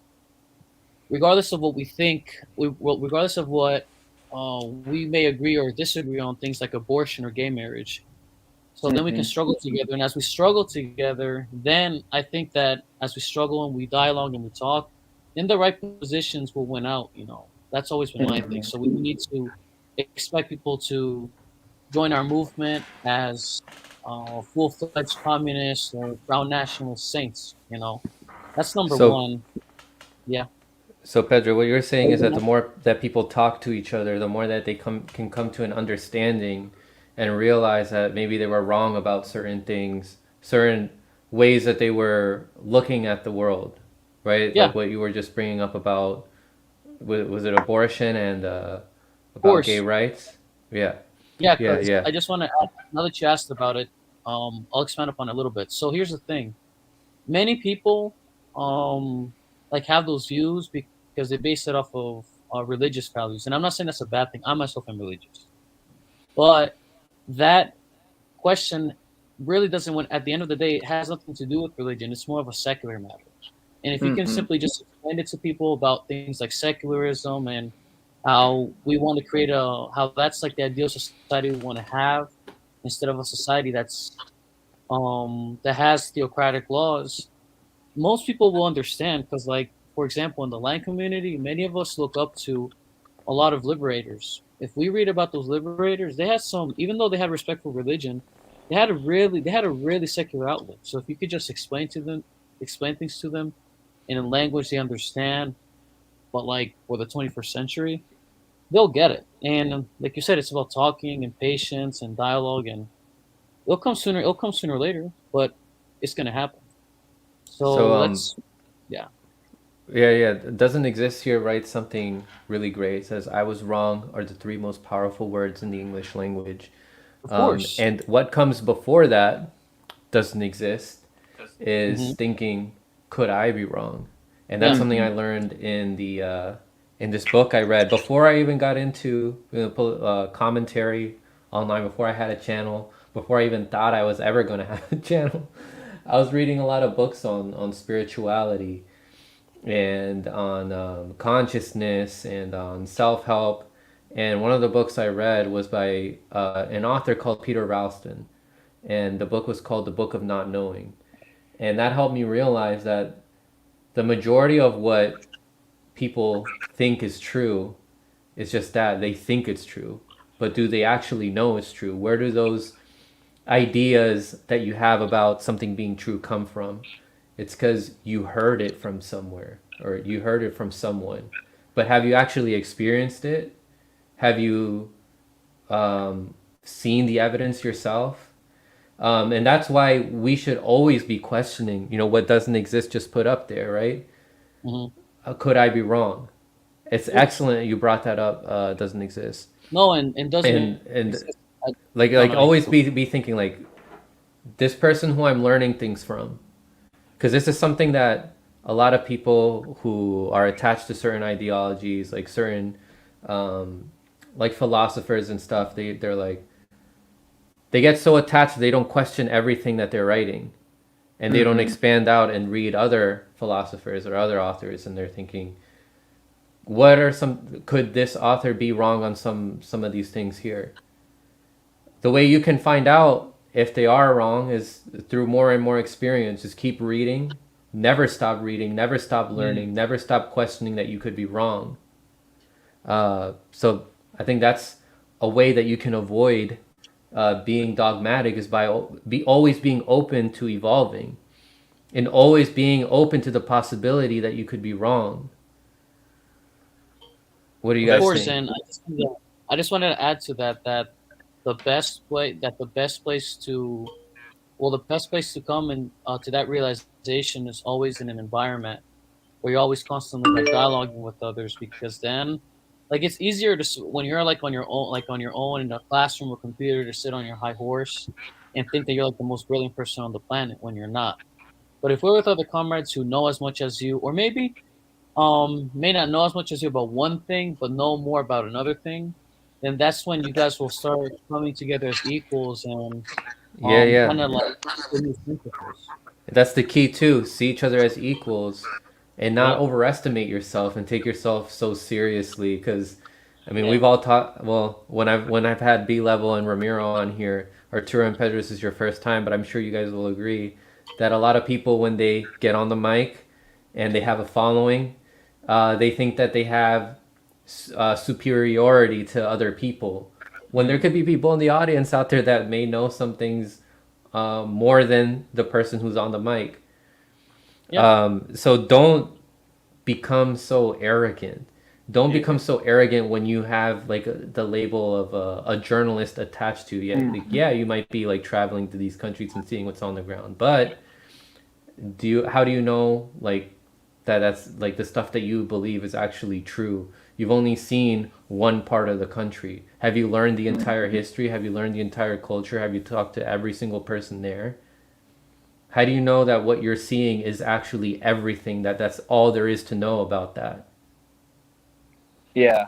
D: regardless of what we think. Regardless of what we may agree or disagree on things like abortion or gay marriage. So then we can
E: Mm-hmm.
D: struggle together, and as we struggle together, then I think that as we struggle and we dialogue and we talk, in the right positions will win out. You know, that's always been my thing.
E: Mm-hmm.
D: So we need to expect people to join our movement as full-fledged communists or brown nationalist saints. You know, that's number
A: So
D: one. Yeah.
A: So Pedro, what you're saying is that the more that people talk to each other, the more that they can come to an understanding and realize that maybe they were wrong about certain things, certain ways that they were looking at the world, right?
D: Yeah,
A: Like
D: of
A: what you were just bringing up about was it abortion and about gay
D: course.
A: rights? Yeah,
D: Yeah,
A: yeah,
D: because
A: yeah.
D: I just want to add, now that you asked about it, I'll expand upon it a little bit. So here's the thing: many people, like have those views because they base it off of religious values, and I'm not saying that's a bad thing. I myself am religious, but that question really doesn't. When at the end of the day, it has nothing to do with religion. It's more of a secular matter. And if you can
E: Mm-hmm.
D: simply just explain it to people about things like secularism and how we want to create how that's like the ideal society we want to have instead of a society that has theocratic laws, most people will understand because, like, for example, in the land community, many of us look up to a lot of liberators. If we read about those liberators, they had some, even though they had respect for religion, they had a really secular outlook. So if you could just explain things to them in a language they understand, but like for the 21st century, they'll get it. And like you said, it's about talking and patience and dialogue, and it'll come sooner. It'll come sooner or later, but it's gonna happen.
A: So
D: So that's yeah,
A: yeah, yeah. Doesn't exist here writes something really great. It says, "I was wrong" are the three most powerful words in the English language.
D: of course.
A: And what comes before that doesn't exist is
D: Hmm.
A: thinking, could I be wrong? And that's
D: Yeah,
A: something I
E: Mm-hmm.
A: learned in this book I read before I even got into commentary online, before I had a channel, before I even thought I was ever going to have a channel. I was reading a lot of books on spirituality and on consciousness and on self help. And one of the books I read was by an author called Peter Ralston. And the book was called The Book of Not Knowing. And that helped me realize that the majority of what people think is true is just that they think it's true. But do they actually know it's true? Where do those ideas that you have about something being true come from? It's because you heard it from somewhere or you heard it from someone. But have you actually experienced it? Have you seen the evidence yourself? And that's why we should always be questioning, what doesn't exist, just put up there, right?
D: hmm
A: Could I be wrong? It's
D: of course.
A: excellent you brought that up. Doesn't exist,
D: No, and doesn't
A: and
D: exist. I, no,
A: like
D: no, you
A: always
D: go.
A: be thinking like this person who I'm learning things from, because this is something that a lot of people who are attached to certain ideologies, like certain like philosophers and stuff, they're like they get so attached they don't question everything that they're writing, and they don't
E: Mm-hmm.
A: expand out and read other philosophers or other authors, and they're thinking, what are some, could this author be wrong on some of these things here? The way you can find out if they are wrong is through more and more experience. Just keep reading, never stop learning, never stop questioning that you could be wrong. So I think that's a way that you can avoid being dogmatic, is by always being open to evolving and always being open to the possibility that you could be wrong. What do you
D: Of
A: guys
D: course,
A: think?
D: and I just wanted to add to that that the best place to well, the best place to come and to that realization is always in an environment where you're always constantly like dialoguing with others, because then like it's easier to when you're like on your own in a classroom or computer, to sit on your high horse and think that you're like the most brilliant person on the planet when you're not. But if we're with other comrades who know as much as you, or maybe may not know as much as you about one thing but know more about another thing, then that's when you guys will start coming together as equals and
A: Yeah, yeah.
D: kind of like business principles.
A: That's the key too. See each other as equals, and not
D: Yep.
A: overestimate yourself and take yourself so seriously. Because, I mean,
D: Yeah.
A: we've all taught. Well, when I've had B level and Ramiro on here, Arturo and Pedros is your first time, but I'm sure you guys will agree that a lot of people, when they get on the mic and they have a following, they think that they have superiority to other people. When there could be people in the audience out there that may know some things more than the person who's on the mic.
D: Yeah.
A: So don't become so arrogant. Don't
C: Yeah.
A: become so arrogant when you have like the label of a journalist attached to you. Yeah, like, yeah, you might be like traveling to these countries and seeing what's on the ground, but how do you know like that's like the stuff that you believe is actually true? You've only seen one part of the country. Have you learned the entire history? Have you learned the entire culture? Have you talked to every single person there? How do you know that what you're seeing is actually everything, that's all there is to know about that?
E: Yeah.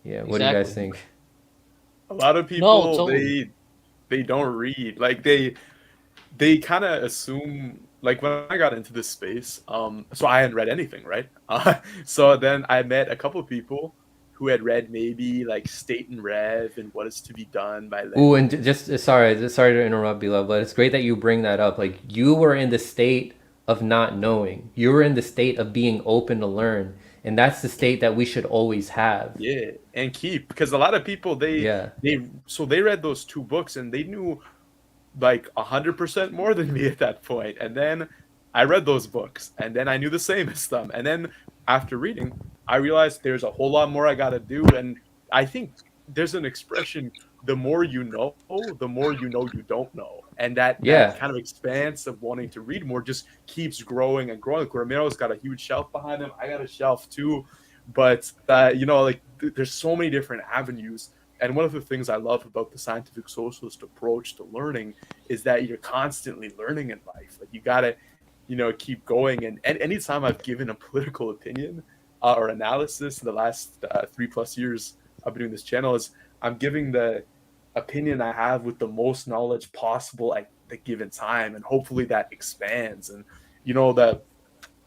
A: Yeah, what do you guys
D: Exactly.
A: think?
C: A lot of
D: No,
C: people
D: totally.
C: they don't read. Like they kind of assume, like when I got into this space, so I hadn't read anything, right? So then I met a couple of people who had read maybe like State and Rev and What Is to Be Done by
A: Ooh,
C: Lenin.
A: and sorry to interrupt, beloved, but it's great that you bring that up. Like, you were in the state of not knowing. You were in the state of being open to learn, and that's the state that we should always have.
C: Yeah, and keep, because a lot of people
A: Yeah.
C: they read those two books and they knew like 100% more than me at that point. And then I read those books, and then I knew the same as them. And then after reading, I realized there's a whole lot more I got to do. And I think there's an expression: the more you know, the more you know you don't know. And that
A: Yeah.
C: kind of expanse of wanting to read more just keeps growing and growing. Ramiro's got a huge shelf behind him. I got a shelf too. But like there's so many different avenues. And one of the things I love about the scientific socialist approach to learning is that you're constantly learning in life. Like you gotta, keep going. And anytime I've given a political opinion or analysis in the last 3+ years I've been doing this channel, is I'm giving the opinion I have with the most knowledge possible at the given time, and hopefully that expands. And that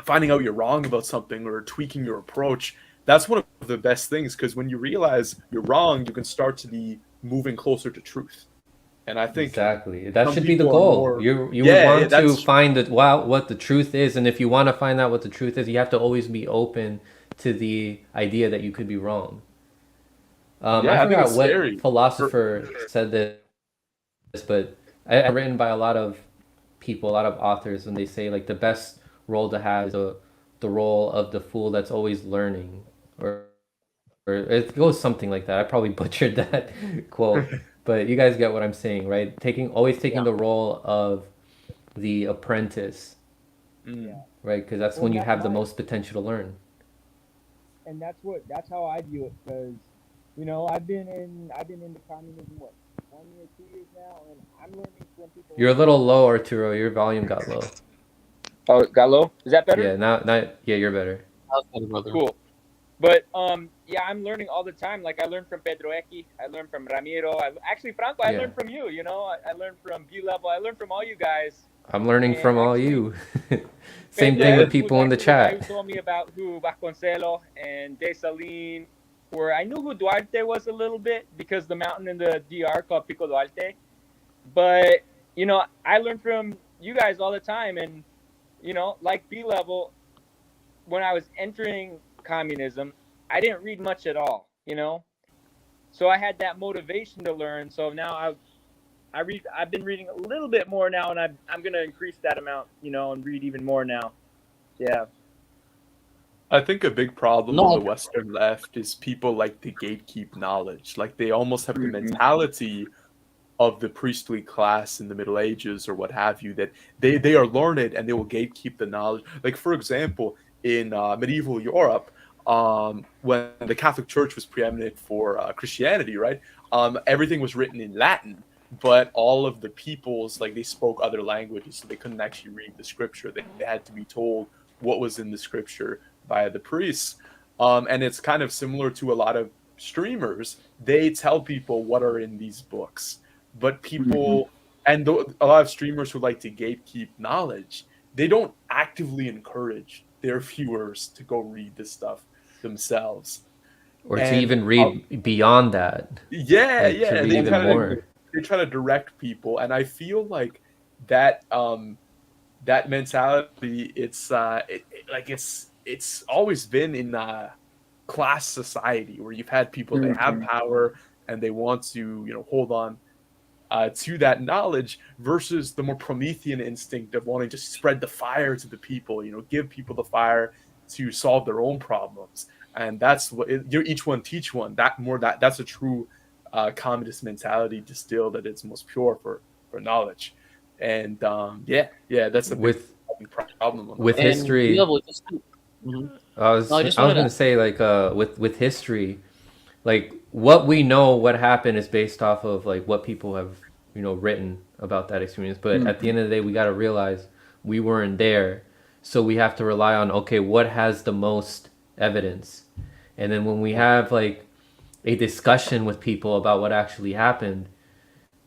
C: finding out you're wrong about something or tweaking your approach, that's one of the best things, because when you realize you're wrong, you can start to be moving closer to truth. And I think
A: Exactly. That
C: some
A: should be the
C: people are
A: goal.
C: more,
A: You would
C: yeah,
A: want to
C: that's
A: find what the truth is, and if you want to find out what the truth is, you have to always be open to the idea that you could be wrong. I
C: yeah, I think
A: forgot
C: it's
A: what
C: scary.
A: philosopher said this, but written by a lot of people, a lot of authors, when they say like the best role to have is the role of the fool that's always learning, or it goes something like that. I probably butchered that quote, but you guys get what I'm saying, right? Always taking
D: Yeah.
A: the role of the apprentice,
C: Mm.
A: right? Because that's
F: Well,
A: when
F: and
A: you
F: that's
A: have the
F: my
A: most potential to learn.
F: and that's how I view it, because I've been into communism, what, 1 year, 2 years now, and I'm learning from people
A: You're a
F: like
A: little low, Arturo. Your volume got low.
E: Oh, it got low. Is that better?
A: Yeah, yeah, you're better.
D: How's that, brother?
E: Cool. But yeah, I'm learning all the time. Like I learned from Pedro Eki, I learned from Ramiro. Actually, Franco, I
A: Yeah.
E: learned from you. I learned from B level. I learned from all you guys.
A: I'm learning
E: And
A: from all
E: actually,
A: you. Same thing
E: Pedro
A: with
C: Yeah,
E: was
A: people in the
E: actually the guy who
A: chat.
E: told me about who Vasconcelo and Desaline were. I knew who Duarte was a little bit because the mountain in the DR called Pico Duarte. But I learned from you guys all the time, and like B level, when I was entering communism, I didn't read much at all. So I had that motivation to learn. So now I read. I've been reading a little bit more now, and I'm gonna increase that amount, and read even more now. Yeah.
C: I think a big problem on
D: No,
C: the Western left is people like to gatekeep knowledge. Like they almost have the
E: Mhm.
C: mentality of the priestly class in the Middle Ages or what have you, that they are learned and they will gatekeep the knowledge. Like for example, in medieval Europe, when the Catholic Church was preeminent for Christianity, right? Everything was written in Latin, but all of the peoples like they spoke other languages, so they couldn't actually read the scripture. They had to be told what was in the scripture by the priests. And it's kind of similar to a lot of streamers. They tell people what are in these books, but
E: Mhm.
C: people and a lot of streamers who like to gatekeep knowledge, they don't actively encourage their viewers to go read this stuff themselves.
A: Or to
C: And
A: even read beyond that.
C: yeah,
A: Like to
C: yeah, and
A: read
C: they
A: even
C: kind of
A: more.
C: they try to direct people, and I feel like that that mentality, like it's always been in class society where you've had people, they have
E: Mhm.
C: power and they want to hold on to that knowledge, versus the more Promethean instinct of wanting to spread the fire to the people, give people the fire to solve their own problems. And that's what you're each one teach one. That's a true communist mentality distilled at its most pure for knowledge. And yeah, that's a big
A: With
C: problem on the
A: with
C: left.
D: and
A: history,
D: level just. Mhm.
A: I
D: No, I
A: was
D: just
A: I was
D: wanted to.
A: gonna say like with history, like what we know what happened is based off of like what people have written about that experience. But at the
E: Mhm.
A: end of the day, we got to realize we weren't there, so we have to rely on, okay, what has the most evidence. And then when we have like a discussion with people about what actually happened,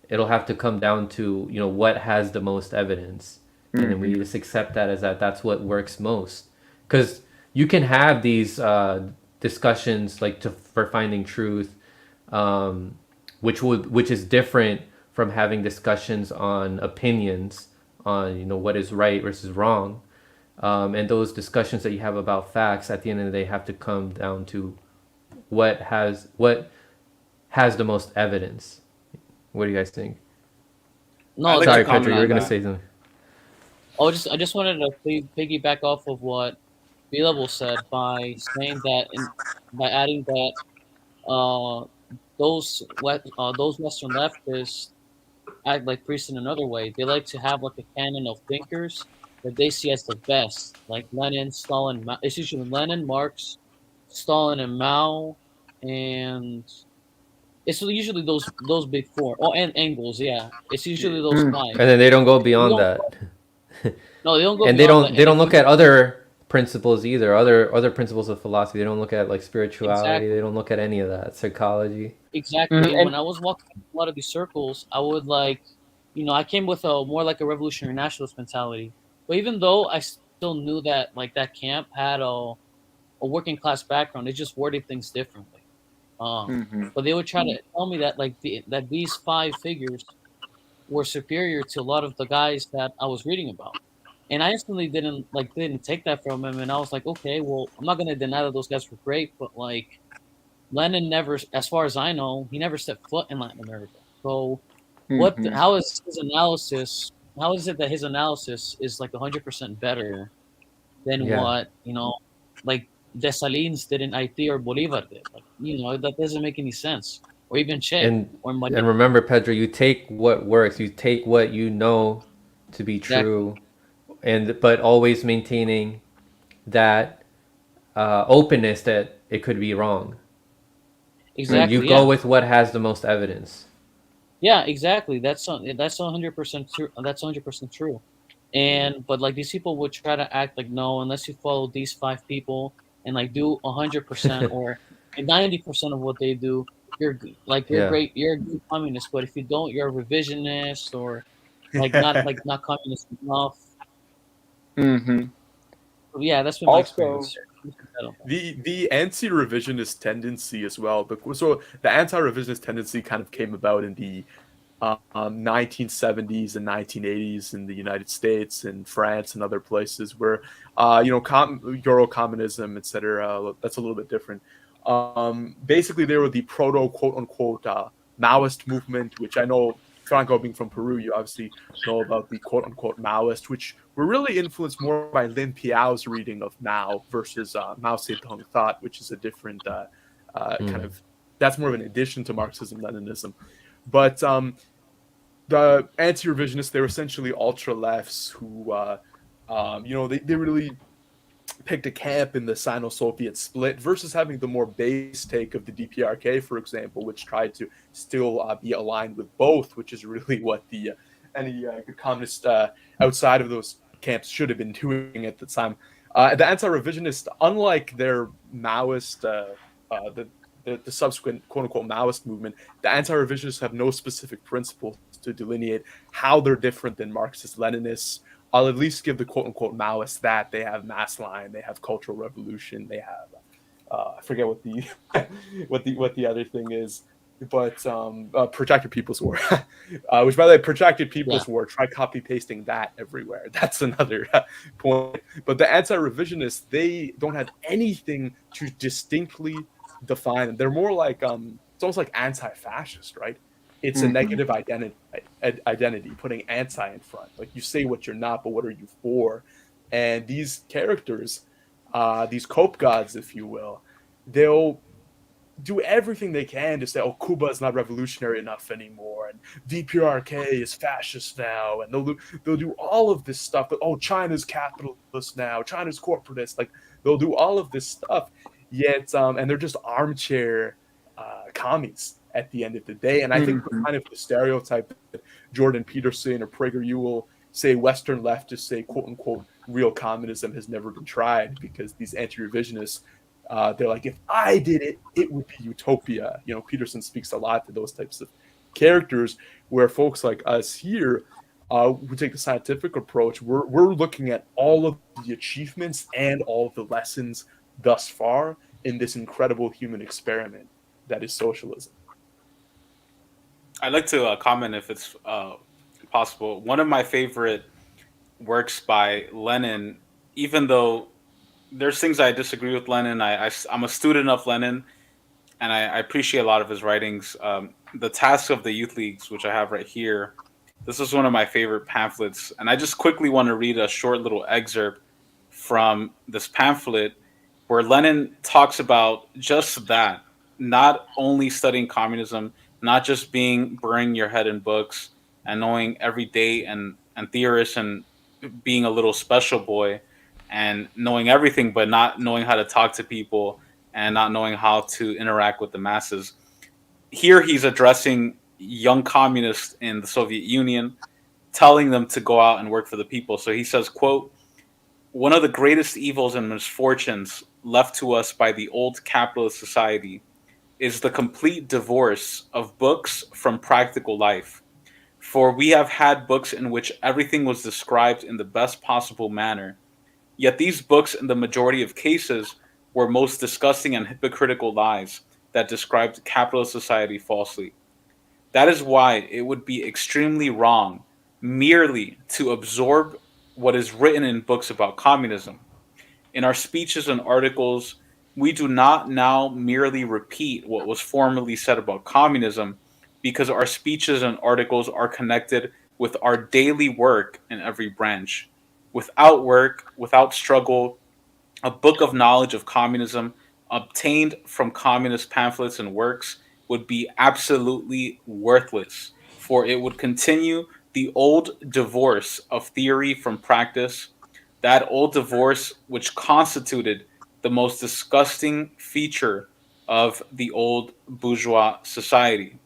A: it'll have to come down to what has the most evidence. And then we
E: Mhm.
A: just accept that as that's what works most. Because you can have these discussions like for finding truth, um, which is different from having discussions on opinions on what is right versus wrong. And those discussions that you have about facts at the end of the day have to come down to what has the most evidence. What do you guys think?
B: I'd
D: No,
B: like to
A: Sorry,
D: that.
A: Pedro,
B: comment
A: you were
B: on
A: gonna
B: that.
A: say something.
D: I just wanted to piggyback off of what B level said by saying that by adding that uh those Western leftists act like priests in another way. They like to have like a canon of thinkers that they see as the best, like Lenin, Stalin. It's usually Lenin, Marx, Stalin, and Mao, and it's usually those big four. Oh, and Engels, yeah. It's usually those
E: Mhm.
D: five.
A: And then they don't go
D: We
A: beyond
D: don't.
A: that.
D: No, they don't go
A: And they
D: beyond that.
A: don't they
D: And if
A: don't
D: you
A: look at other principles either, other principles of philosophy. They don't look at like spirituality. They
D: exactly,
A: don't look at any of that. Psychology.
D: exactly.
E: Mhm.
D: And when
E: And
D: I was walking in a lot of these circles, I would I came with a more like a revolutionary nationalist mentality. But even though I still knew that like that camp had a working class background, they just worded things differently.
E: Mhm.
D: But they would try to tell me that that these five figures were superior to a lot of the guys that I was reading about. And I instantly didn't take that from him, and I was like, okay, well, I'm not gonna deny that those guys were great, but like Lennon never, as far as I know, he never stepped foot in Latin America. So
E: Mhm.
D: how is his analysis? How is it that his analysis is like 100% better than
A: Yeah.
D: what like Dessalines did in Haiti or Bolivar did? Like that doesn't make any sense. Or even Che
A: And
D: or Maria.
A: and remember, Pedro, you take what works. You take what you know to be
D: Exactly.
A: true, and but always maintaining that openness that it could be wrong. Right? You
D: Exactly.
A: go
D: Yeah.
A: with what has the most evidence.
D: Yeah, exactly. That's 100% true. That's 100% true. And but like these people would try to act like no, unless you follow these five people and like do 100% or 90% of what they do, you're
A: Yeah.
D: great. You're a good communist. But if you don't, you're a revisionist or not communist enough.
E: Mm-hmm.
D: But yeah, that's been my
E: Also,
D: experience. I don't know.
C: The anti-revisionist tendency as well. So the anti-revisionist tendency kind of came about in the 1970s and 1980s in the United States and France and other places where, Euro communism, etc. That's a little bit different. Basically, they were the proto quote unquote Maoist movement, which I know, Franco, being from Peru, you obviously know about the quote unquote Maoist, which were really influenced more by Lin Piao's reading of Mao versus Mao Zedong thought, which is a different kind of, that's more of an addition to Marxism Leninism. But the anti-revisionists, they were essentially ultra lefts who, they really picked a camp in the Sino-Soviet split versus having the more base take of the DPRK, for example, which tried to still be aligned with both, which is really what the any good communist outside of those camps should have been doing at the time. The anti-revisionist, unlike their Maoist, the subsequent quote-unquote Maoist movement, the anti-revisionists have no specific principles to delineate how they're different than Marxist-Leninists. I'll at least give the quote-unquote Maoists that. They have mass line, they have cultural revolution, they have I forget what the what the other thing is, but protracted people's war, which, by the way, protracted people's war. Try copy pasting that everywhere. That's another point. But the anti-revisionists, they don't have anything to distinctly define them. They're more like it's almost like anti-fascist, right? It's a negative identity, putting anti in front. Like, you say what you're not, but what are you for? And these characters, these cope gods, if you will, they'll do everything they can to say, oh, Cuba is not revolutionary enough anymore, and DPRK is fascist now, and they'll do all of this stuff. But, oh, China's capitalist now, China's corporatist. Like, they'll do all of this stuff, yet and they're just armchair commies at the end of the day. And I think kind of the stereotype that Jordan Peterson or PragerU will say Western leftists say, quote unquote, real communism has never been tried, because these anti-revisionists, they're like, if I did it, it would be utopia. Peterson speaks a lot to those types of characters, where folks like us here, who take the scientific approach, we're looking at all of the achievements and all of the lessons thus far in this incredible human experiment that is socialism.
B: I'd like to comment, if it's possible. One of my favorite works by Lenin, even though there's things I disagree with Lenin, I'm a student of Lenin, and I appreciate a lot of his writings. The Task of the Youth Leagues, which I have right here, this is one of my favorite pamphlets, and I just quickly want to read a short little excerpt from this pamphlet where Lenin talks about just that, not only studying communism, not just burying your head in books and knowing every day and theorists and being a little special boy and knowing everything, but not knowing how to talk to people and not knowing how to interact with the masses. Here he's addressing young communists in the Soviet Union, telling them to go out and work for the people. So he says, quote, "One of the greatest evils and misfortunes left to us by the old capitalist society is the complete divorce of books from practical life. For we have had books in which everything was described in the best possible manner. Yet these books, in the majority of cases, were most disgusting and hypocritical lies that described capitalist society falsely. That is why it would be extremely wrong merely to absorb what is written in books about communism. In our speeches and articles, we do not now merely repeat what was formerly said about communism, because our speeches and articles are connected with our daily work in every branch. Without work, without struggle, a book of knowledge of communism obtained from communist pamphlets and works would be absolutely worthless, for it would continue the old divorce of theory from practice, that old divorce which constituted the most disgusting feature of the old bourgeois society.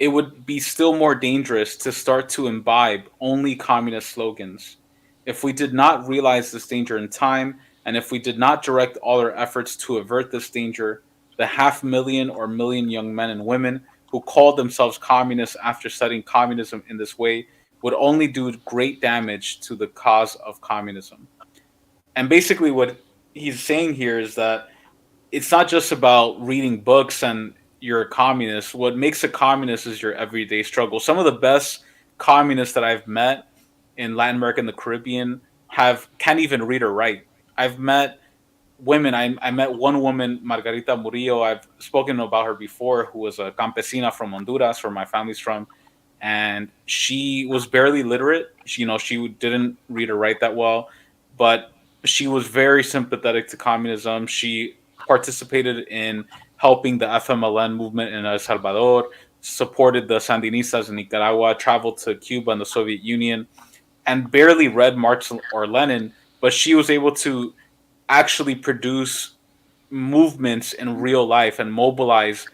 B: It would be still more dangerous to start to imbibe only communist slogans. If we did not realize this danger in time, and if we did not direct all our efforts to avert this danger, the 500,000 or million young men and women who called themselves communists after studying communism in this way would only do great damage to the cause of communism. And basically, what he's saying here is that it's not just about reading books and you're a communist. What makes a communist is your everyday struggle. Some of the best communists that I've met in Latin America and the Caribbean have can't even read or write. I've met women. I met one woman, Margarita Murillo. I've spoken about her before, who was a campesina from Honduras, where my family's from, and she was barely literate. She didn't read or write that well, but she was very sympathetic to communism. She participated in helping the FMLN movement in El Salvador, supported the Sandinistas in Nicaragua, traveled to Cuba and the Soviet Union, and barely read Marx or Lenin, but she was able to actually produce movements in real life and mobilize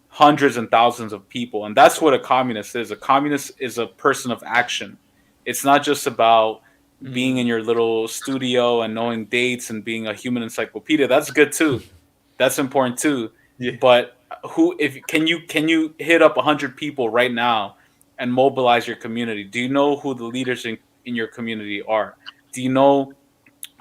B: hundreds and thousands of people. And that's what a communist is. A communist is a person of action. It's not just about being in your little studio and knowing dates and being a human encyclopedia. That's good too. That's important too.
C: Yeah.
B: But if can you hit up 100 people right now and mobilize your community? Do you know who the leaders in your community are? Do you know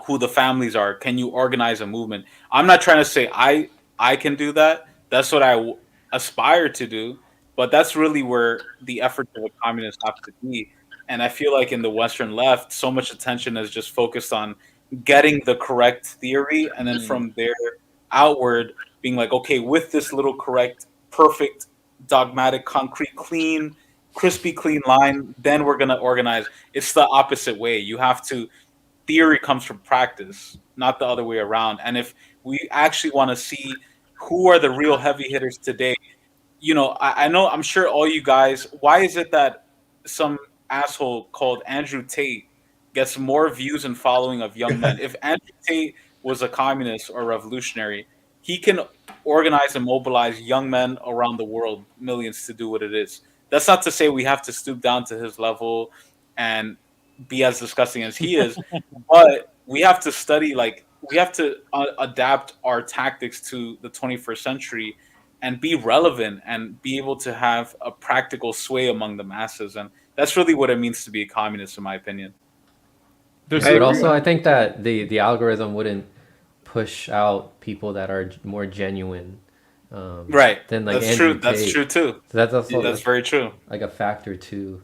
B: who the families are? Can you organize a movement? I'm not trying to say I can do that. That's what I aspire to do, but that's really where the efforts of a communist have to be. And I feel like in the Western left, so much attention is just focused on getting the correct theory, and then from there outward, being like, okay, with this little correct, perfect, dogmatic, concrete, clean, crispy, clean line, then we're gonna organize. It's the opposite way. You have to theory comes from practice, not the other way around. And if we actually want to see who are the real heavy hitters today, I know, I'm sure all you guys, why is it that some asshole called Andrew Tate gets more views and following of young men? If Andrew Tate was a communist or revolutionary, he can organize and mobilize young men around the world, millions, to do what it is. That's not to say we have to stoop down to his level and be as disgusting as he is, but we have to study, like, we have to adapt our tactics to the 21st century and be relevant and be able to have a practical sway among the masses. And that's really what it means to be a communist, in my opinion.
C: There's
A: But
C: a,
A: also, I think that the algorithm wouldn't push out people that are more genuine.
B: Right.
A: Than like
B: That's
A: Andrew
B: true. That's
A: Tate.
B: true too.
A: So that's also
B: That's very true.
A: like a factor too.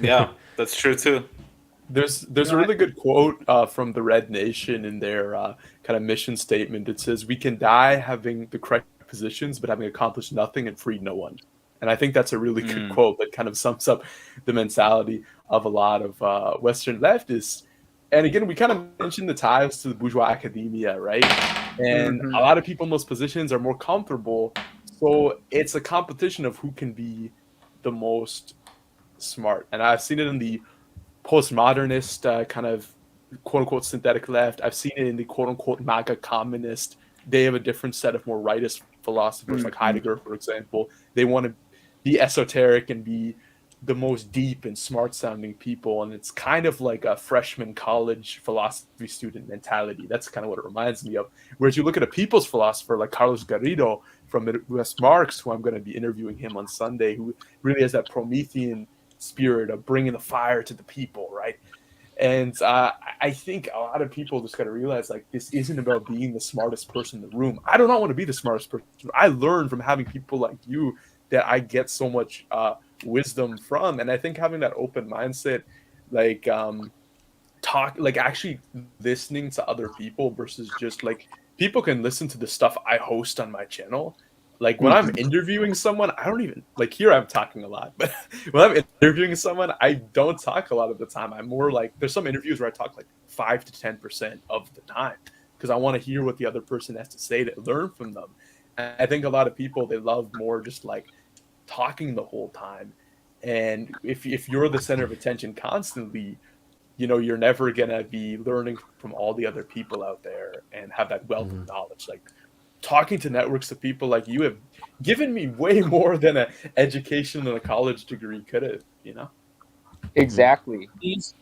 B: Yeah, that's true too.
C: There's a really good quote from the Red Nation in their kind of mission statement. It says, "We can die having the correct positions, but having accomplished nothing and freed no one." And I think that's a really good quote that kind of sums up the mentality of a lot of Western leftists. And again, we kind of mentioned the ties to the bourgeois academia, right? And a lot of people in those positions are more comfortable. So it's a competition of who can be the most smart. And I've seen it in the postmodernist kind of quote unquote synthetic left. I've seen it in the quote unquote MAGA communist. They have a different set of more rightist philosophers, like Heidegger, for example. They want to be esoteric and be the most deep and smart sounding people. And it's kind of like a freshman college philosophy student mentality. That's kind of what it reminds me of. Whereas you look at a people's philosopher like Carlos Garrido from Midwest Marx, who I'm going to be interviewing him on Sunday, who really has that Promethean spirit of bringing the fire to the people, right? And I think a lot of people just got to realize, like, this isn't about being the smartest person in the room. I do not want to be the smartest person. I learn from having people like you that I get so much wisdom from. And I think having that open mindset, like actually listening to other people versus just like, people can listen to the stuff I host on my channel. Like when I'm interviewing someone, I don't even, like, here I'm talking a lot, but when I'm interviewing someone, I don't talk a lot of the time. I'm more like, there's some interviews where I talk like 5 to 10% of the time because I want to hear what the other person has to say to learn from them. And I think a lot of people, they love more just like talking the whole time. And if you're the center of attention constantly, you know, you're never going to be learning from all the other people out there and have that wealth of knowledge. Like, talking to networks of people like you have given me way more than an education and a college degree could have, you know?
F: Exactly.
D: These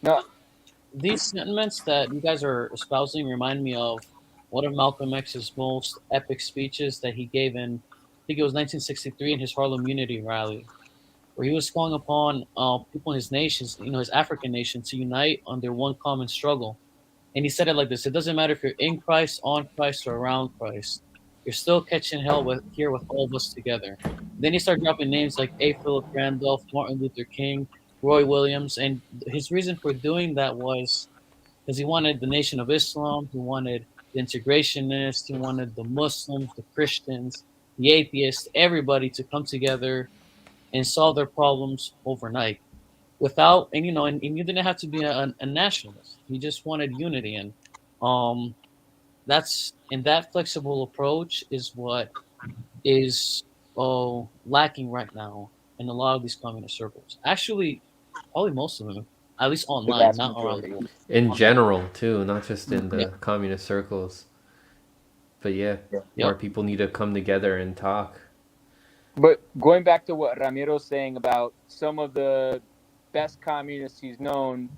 D: sentiments that you guys are espousing remind me of one of Malcolm X's most epic speeches that he gave in, I think it was 1963, in his Harlem Unity rally. where he was calling upon people in his nations, his African nation, to unite under one common struggle. And he said it like this: it doesn't matter if you're in Christ, on Christ, or around Christ. You're still catching hell here with all of us together. Then he started dropping names like A. Philip Randolph, Martin Luther King, Roy Williams. And his reason for doing that was because he wanted the Nation of Islam, he wanted the integrationists, he wanted the Muslims, the Christians, the atheists, everybody to come together and solve their problems overnight without, and you didn't have to be a nationalist. You just wanted unity. And um that flexible approach is what is lacking right now in a lot of these communist circles. Actually, probably most of them, at least
F: The
D: online,
F: vast
D: not around
F: majority.
A: In general, too, not just in
D: Yeah.
A: the communist circles. But yeah, more
D: Yep.
A: people need to come together and talk.
F: But going back to what Ramiro's saying about some of the best communists he's known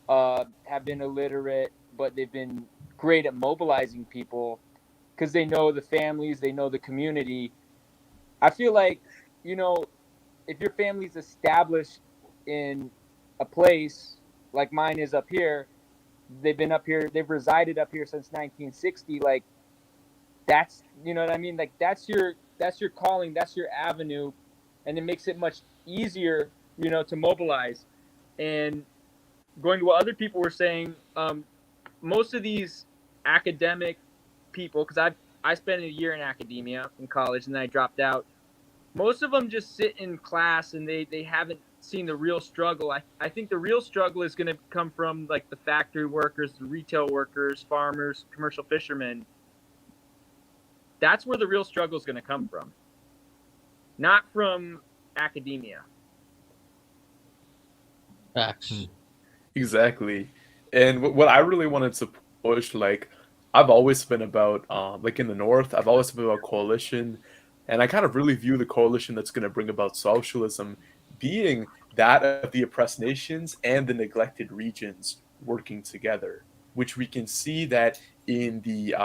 F: have been illiterate, but they've been great at mobilizing people because they know the families, they know the community. I feel like, you know, if your family's established in a place like mine is up here, they've been up here, they've resided up here since 1960. Like, that's, you know what I mean, like that's your calling, that's your avenue, and it makes it much easier, to mobilize. And going to what other people were saying, most of these academic people, because I spent a year in academia in college and then I dropped out. Most of them just sit in class and they haven't seen the real struggle. I think the real struggle is going to come from like the factory workers, the retail workers, farmers, commercial fishermen. That's where the real struggle is going to come from, not from academia.
D: Facts.
C: Exactly. And what I really wanted to push, like, I've always been about, like in the North, I've always been about coalition. And I kind of really view the coalition that's going to bring about socialism being that of the oppressed nations and the neglected regions working together, which we can see that in the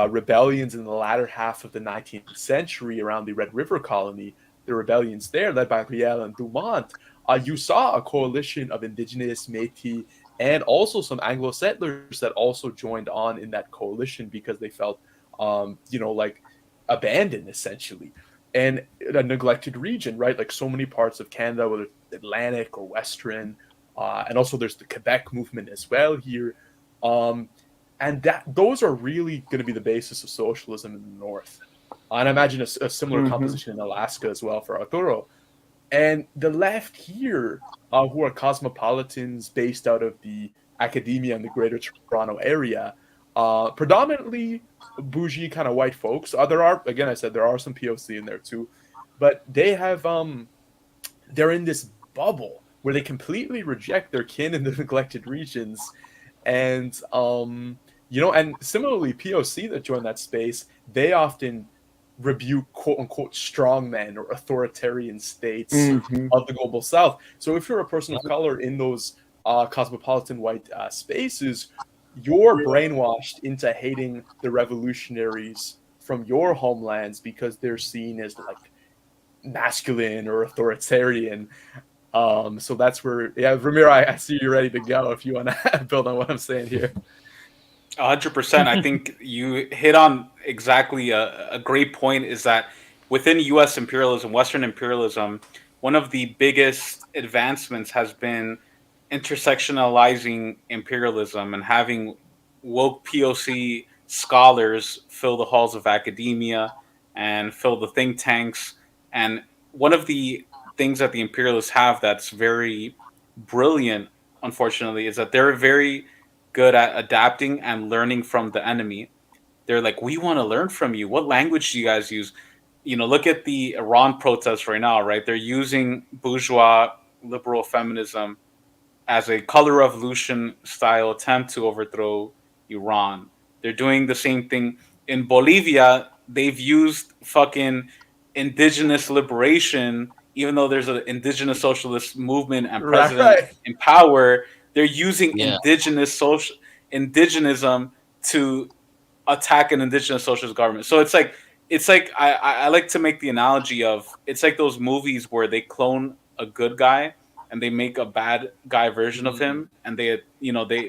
C: rebellions in the latter half of the 19th century around the Red River Colony, the rebellions there led by Riel and Dumont. You saw a coalition of indigenous, Métis, and also some Anglo settlers that also joined on in that coalition because they felt, like abandoned essentially, and a neglected region, right? Like so many parts of Canada, whether it's Atlantic or Western, and also there's the Quebec movement as well here. And that those are really going to be the basis of socialism in the North. And I imagine a similar composition in Alaska as well for Arturo. And the left here, who are cosmopolitans based out of the academia in the Greater Toronto area, predominantly bougie kind of white folks. There are, again, I said there are some POC in there too, but they have they're in this bubble where they completely reject their kin in the neglected regions, and and similarly POC that join that space, they often rebuke quote unquote strongmen or authoritarian states of the global south. So if you're a person of color in those cosmopolitan white spaces, you're brainwashed into hating the revolutionaries from your homelands because they're seen as like masculine or authoritarian. So that's where, yeah, Ramiro, I see you ready to go if you want to build on what I'm saying here.
B: 100%. I think you hit on exactly a great point, is that within U.S. imperialism, Western imperialism, one of the biggest advancements has been intersectionalizing imperialism and having woke POC scholars fill the halls of academia and fill the think tanks. And one of the things that the imperialists have that's very brilliant, unfortunately, is that they're very good at adapting and learning from the enemy. They're like, we want to learn from you. What language do you guys use? Look at the Iran protests right now, right? They're using bourgeois liberal feminism as a color revolution style attempt to overthrow Iran. They're doing the same thing in Bolivia. They've used fucking indigenous liberation, even though there's an indigenous socialist movement and president
C: Right.
B: in power. They're using
D: Yeah.
B: indigenism to attack an indigenous socialist government. So it's like it's like I like to make the analogy of it's like those movies where they clone a good guy and they make a bad guy version of him, and they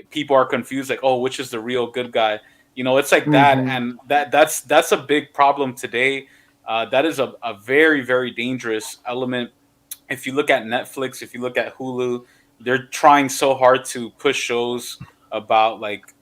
B: people are confused like, oh, which is the real good guy? It's like that,
F: Mm-hmm.
B: and that's a big problem today. That is a very very dangerous element. If you look at Netflix, if you look at Hulu, they're trying so hard to push shows about like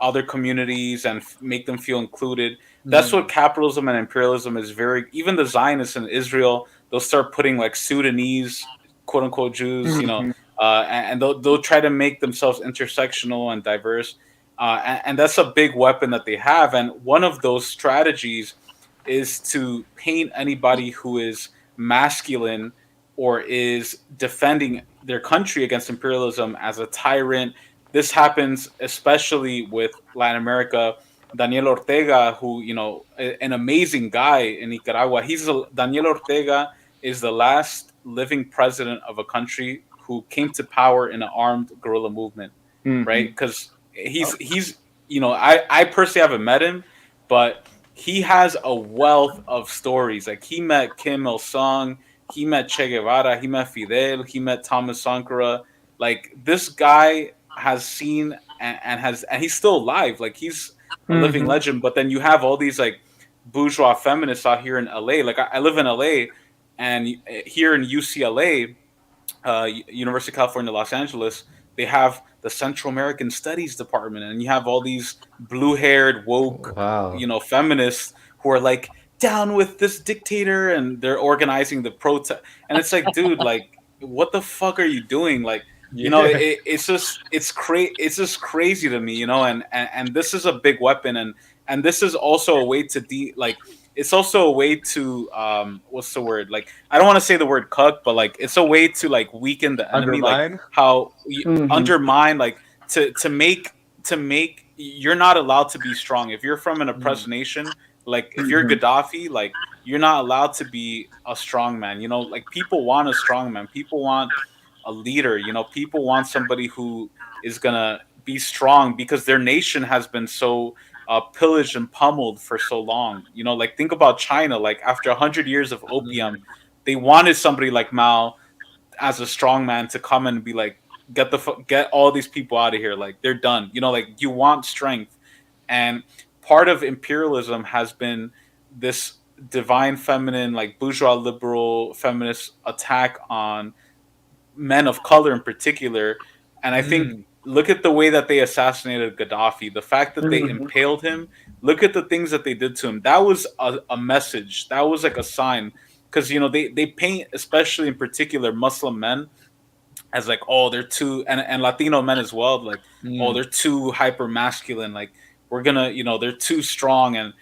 B: other communities and make them feel included. That's what capitalism and imperialism is very. Even the Zionists in Israel, they'll start putting like Sudanese quote unquote Jews,
F: Mm-hmm.
B: and they'll try to make themselves intersectional and diverse. And that's a big weapon that they have. And one of those strategies is to paint anybody who is masculine or is defending their country against imperialism as a tyrant. This happens especially with Latin America. Daniel Ortega, who an amazing guy in Nicaragua. Daniel Ortega is the last living president of a country who came to power in an armed guerrilla movement, right?
F: Mm-hmm.
B: Because he's I personally haven't met him, but he has a wealth of stories. Like he met Kim Il Sung, he met Che Guevara, he met Fidel, he met Thomas Sankara. Like this guy has seen and he's still alive. Like he's a living
F: Mm-hmm.
B: legend. But then you have all these like bourgeois feminists out here in LA. Like I live in LA, and here in UCLA, University of California, Los Angeles, they have the Central American Studies Department, and you have all these blue-haired woke,
A: Wow.
B: feminists who are like down with this dictator, and they're organizing the protest. And it's like, dude, like, what the fuck are you doing? Like,
C: Yeah.
B: it's just crazy to me, and this is a big weapon, and this is also a way to it's also a way to what's the word, like I don't want to say the word cuck, but like it's a way to like weaken the enemy, like
C: Undermine.
B: how you
F: Mm-hmm.
B: undermine, like to make you're not allowed to be strong if you're from an oppressed nation. Like if you're
F: Mm-hmm.
B: Gaddafi, like you're not allowed to be a strong man. Like people want a strong man. People want a leader. People want somebody who is gonna be strong because their nation has been so pillaged and pummeled for so long. Like think about China. Like after 100 years of opium, they wanted somebody like Mao as a strong man to come and be like, get all these people out of here. Like they're done. Like you want strength, and part of imperialism has been this divine feminine, like bourgeois liberal feminist attack on men of color in particular. And I think look at the way that they assassinated Gaddafi, the fact that they
F: Mm-hmm.
B: impaled him, look at the things that they did to him. That was a message. That was like a sign. Because they paint, especially in particular Muslim men, as like, oh, they're too, and Latino men as well, like, oh, they're too hyper masculine, like we're gonna, they're too strong, and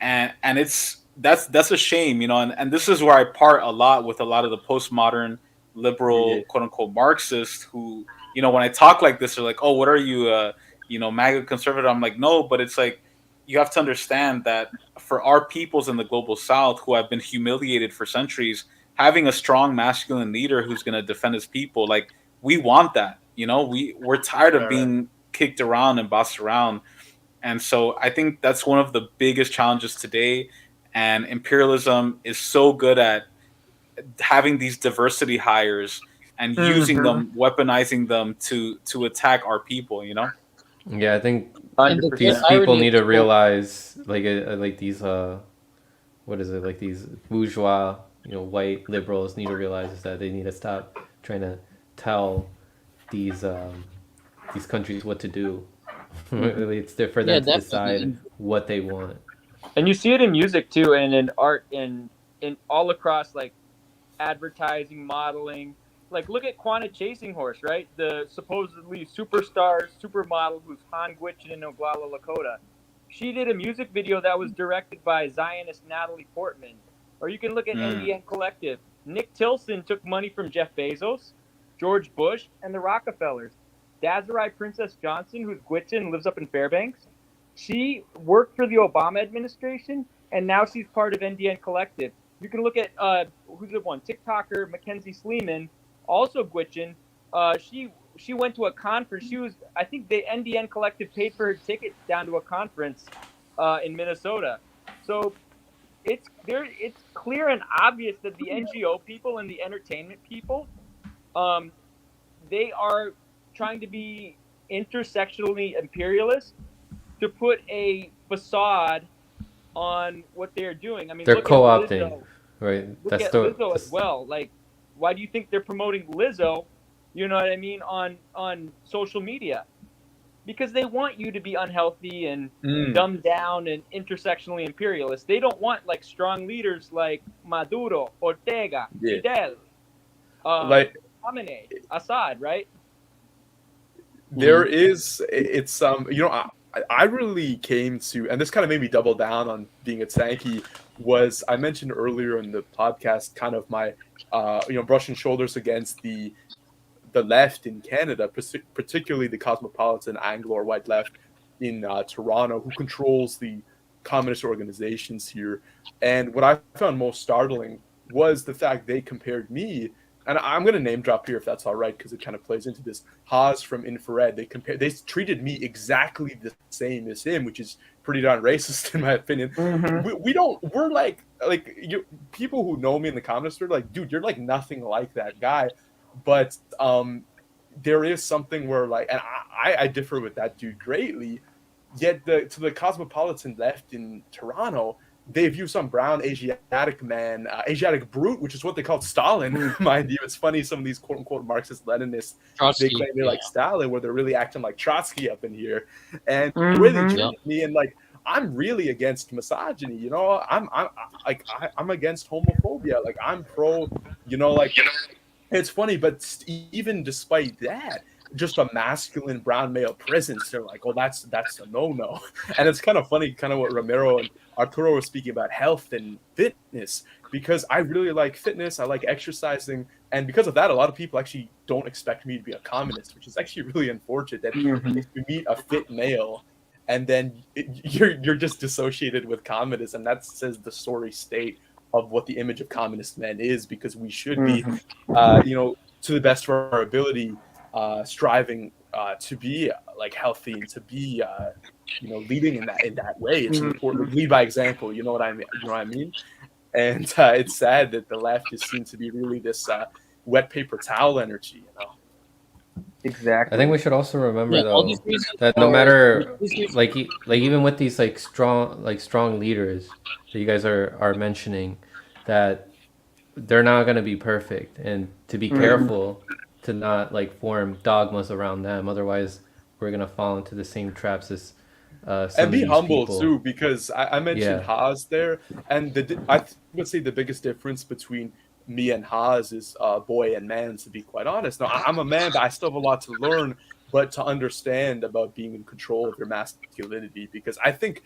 B: that's a shame, and this is where I part a lot with a lot of the postmodern
C: Yeah.
B: liberal quote unquote Marxists who, when I talk like this, are like, oh, what are you, MAGA conservative? I'm like, no, but it's like you have to understand that for our peoples in the global South who have been humiliated for centuries, having a strong masculine leader who's going to defend his people, like we want that. We're tired of
C: Right, right.
B: being kicked around and bossed around, and so I think that's one of the biggest challenges today. And imperialism is so good at having these diversity hires and using
F: Mm-hmm.
B: them, weaponizing them to attack our people.
A: Yeah, I think
D: And the
A: these
F: 100%.
A: people
D: irony
A: need
D: is,
A: to
D: well,
A: realize like these what is it, like these bourgeois, white liberals need to realize is that they need to stop trying to tell these these countries what to do.
F: Mm-hmm.
A: It's there for
D: yeah,
A: them to
D: definitely.
A: decide what they want.
F: And you see it in music too, and in art, and in all across like advertising, modeling. Like look at Quanta Chasing Horse, right? The supposedly superstar supermodel who's Han Gwichen in Oglala, Lakota. She did a music video that was directed by Zionist Natalie Portman. Or you can look at
B: Mm.
F: NDN Collective. Nick Tilson took money from Jeff Bezos, George Bush, and the Rockefellers. Desiree Princess Johnson, who's Gwichen, lives up in Fairbanks. She worked for the Obama administration, and now she's part of NDN Collective. You can look at who's the one TikToker Mackenzie Sleeman, also Gwichen. She went to a conference. She was, I think the NDN Collective paid for her ticket down to a conference in Minnesota. So
E: it's clear and obvious that the NGO people and the entertainment people, um, they are trying to be intersectionally imperialist to put a facade on what they're doing. I mean,
A: They're
E: look at
A: co-opting,
E: Lizzo.
A: right?
E: Look
A: That's
E: at
A: the
E: Lizzo as
A: that's,
E: well. Like, why do you think they're promoting Lizzo? You know what I mean, on social media? Because they want you to be unhealthy and
C: Mm,
E: dumbed down and intersectionally imperialist. They don't want like strong leaders like Maduro, Ortega,
C: yeah.
E: Fidel, um,
C: Like
E: Khamenei, Assad, right?
C: there is it's I really came to, and this kind of made me double down on being a tanky, was I mentioned earlier in the podcast kind of my brushing shoulders against the left in Canada, particularly the cosmopolitan Anglo or white left in Toronto, who controls the communist organizations here. And what I found most startling was the fact they compared me, and I'm going to name drop here if that's all right, because it kind of plays into this. Haas from Infrared, they treated me exactly the same as him, which is pretty darn racist in my opinion.
E: Mm-hmm.
C: We don't, we're like you, people who know me in the comments are like, dude, you're like nothing like that guy. But there is something where like, and I differ with that dude greatly. Yet to the cosmopolitan left in Toronto, they view some brown Asiatic man, Asiatic brute, which is what they called Stalin. Mind you, it's funny, some of these quote unquote Marxist Leninists, they
D: Trotsky,
C: claim they
D: yeah.
C: like Stalin, where they're really acting like Trotsky up in here. And the way they
E: Mm-hmm.
C: treat me, and like, I'm really against misogyny, you know. I'm against homophobia. Like I'm pro, like it's funny, but even despite that, just a masculine brown male presence, they're like, "Oh, that's a no-no." And it's kind of funny, kind of what Romero and Arturo were speaking about health and fitness, because I really like fitness, I like exercising, and because of that, a lot of people actually don't expect me to be a communist, which is actually really unfortunate. That
E: Mm-hmm.
C: if you meet a fit male, and then you're just dissociated with communism, that says the sorry state of what the image of communist men is, because we should be,
E: Mm-hmm.
C: to the best of our ability, striving to be like healthy and to be, leading in that way. It's important. Lead by example. You know what I mean? You know what I mean? And it's sad that the left is seen to be really this wet paper towel energy.
E: Exactly.
A: I think we should also remember
D: Yeah, all these
A: though
D: reasons
A: that no
D: are
A: matter
D: these reasons,
A: like even with these strong leaders that you guys are mentioning, that they're not gonna be perfect, and to be
E: Mm-hmm.
A: careful to not like form dogmas around them. Otherwise, we're gonna fall into the same traps as some
C: And
A: of
C: be
A: these
C: humble
A: people.
C: too, because I mentioned
A: Yeah.
C: Haas there, and would say the biggest difference between me and Haas is boy and man. To be quite honest, now I'm a man, but I still have a lot to learn, but to understand about being in control of your masculinity, because I think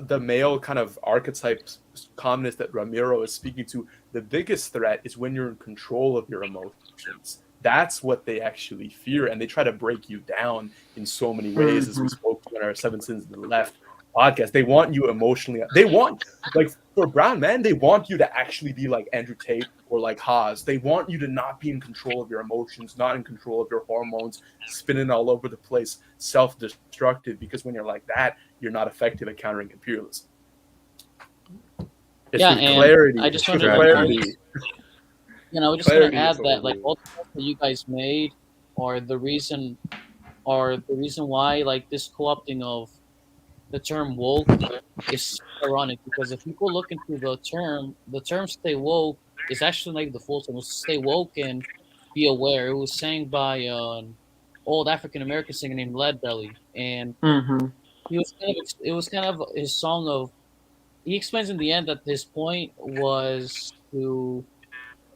C: the male kind of archetype communist that Ramiro is speaking to, the biggest threat is when you're in control of your emotions. That's what they actually fear, and they try to break you down in so many ways, as we spoke to in our Seven Sins of the Left podcast. They want you emotionally. They want, like, for brown men, they want you to actually be like Andrew Tate or like Haas. They want you to not be in control of your emotions, not in control of your hormones, spinning all over the place, self-destructive, because when you're like that, you're not effective at countering imperialism. It's
D: yeah,
C: with
D: and
C: clarity.
D: I just
C: It's with
D: wanted to,
C: clarity.
D: we're just gonna
C: Clarity
D: add
C: is what
D: that
C: we
D: like
C: need.
D: all the points that you guys made are the reason why like this co-opting of the term woke is ironic, because if people look into the term "stay woke" is actually like the full term. It was "stay woke and be aware." It was sang by an old African American singer named Leadbelly, and
E: Mm-hmm.
D: it was kind of his song of. He explains in the end that his point was to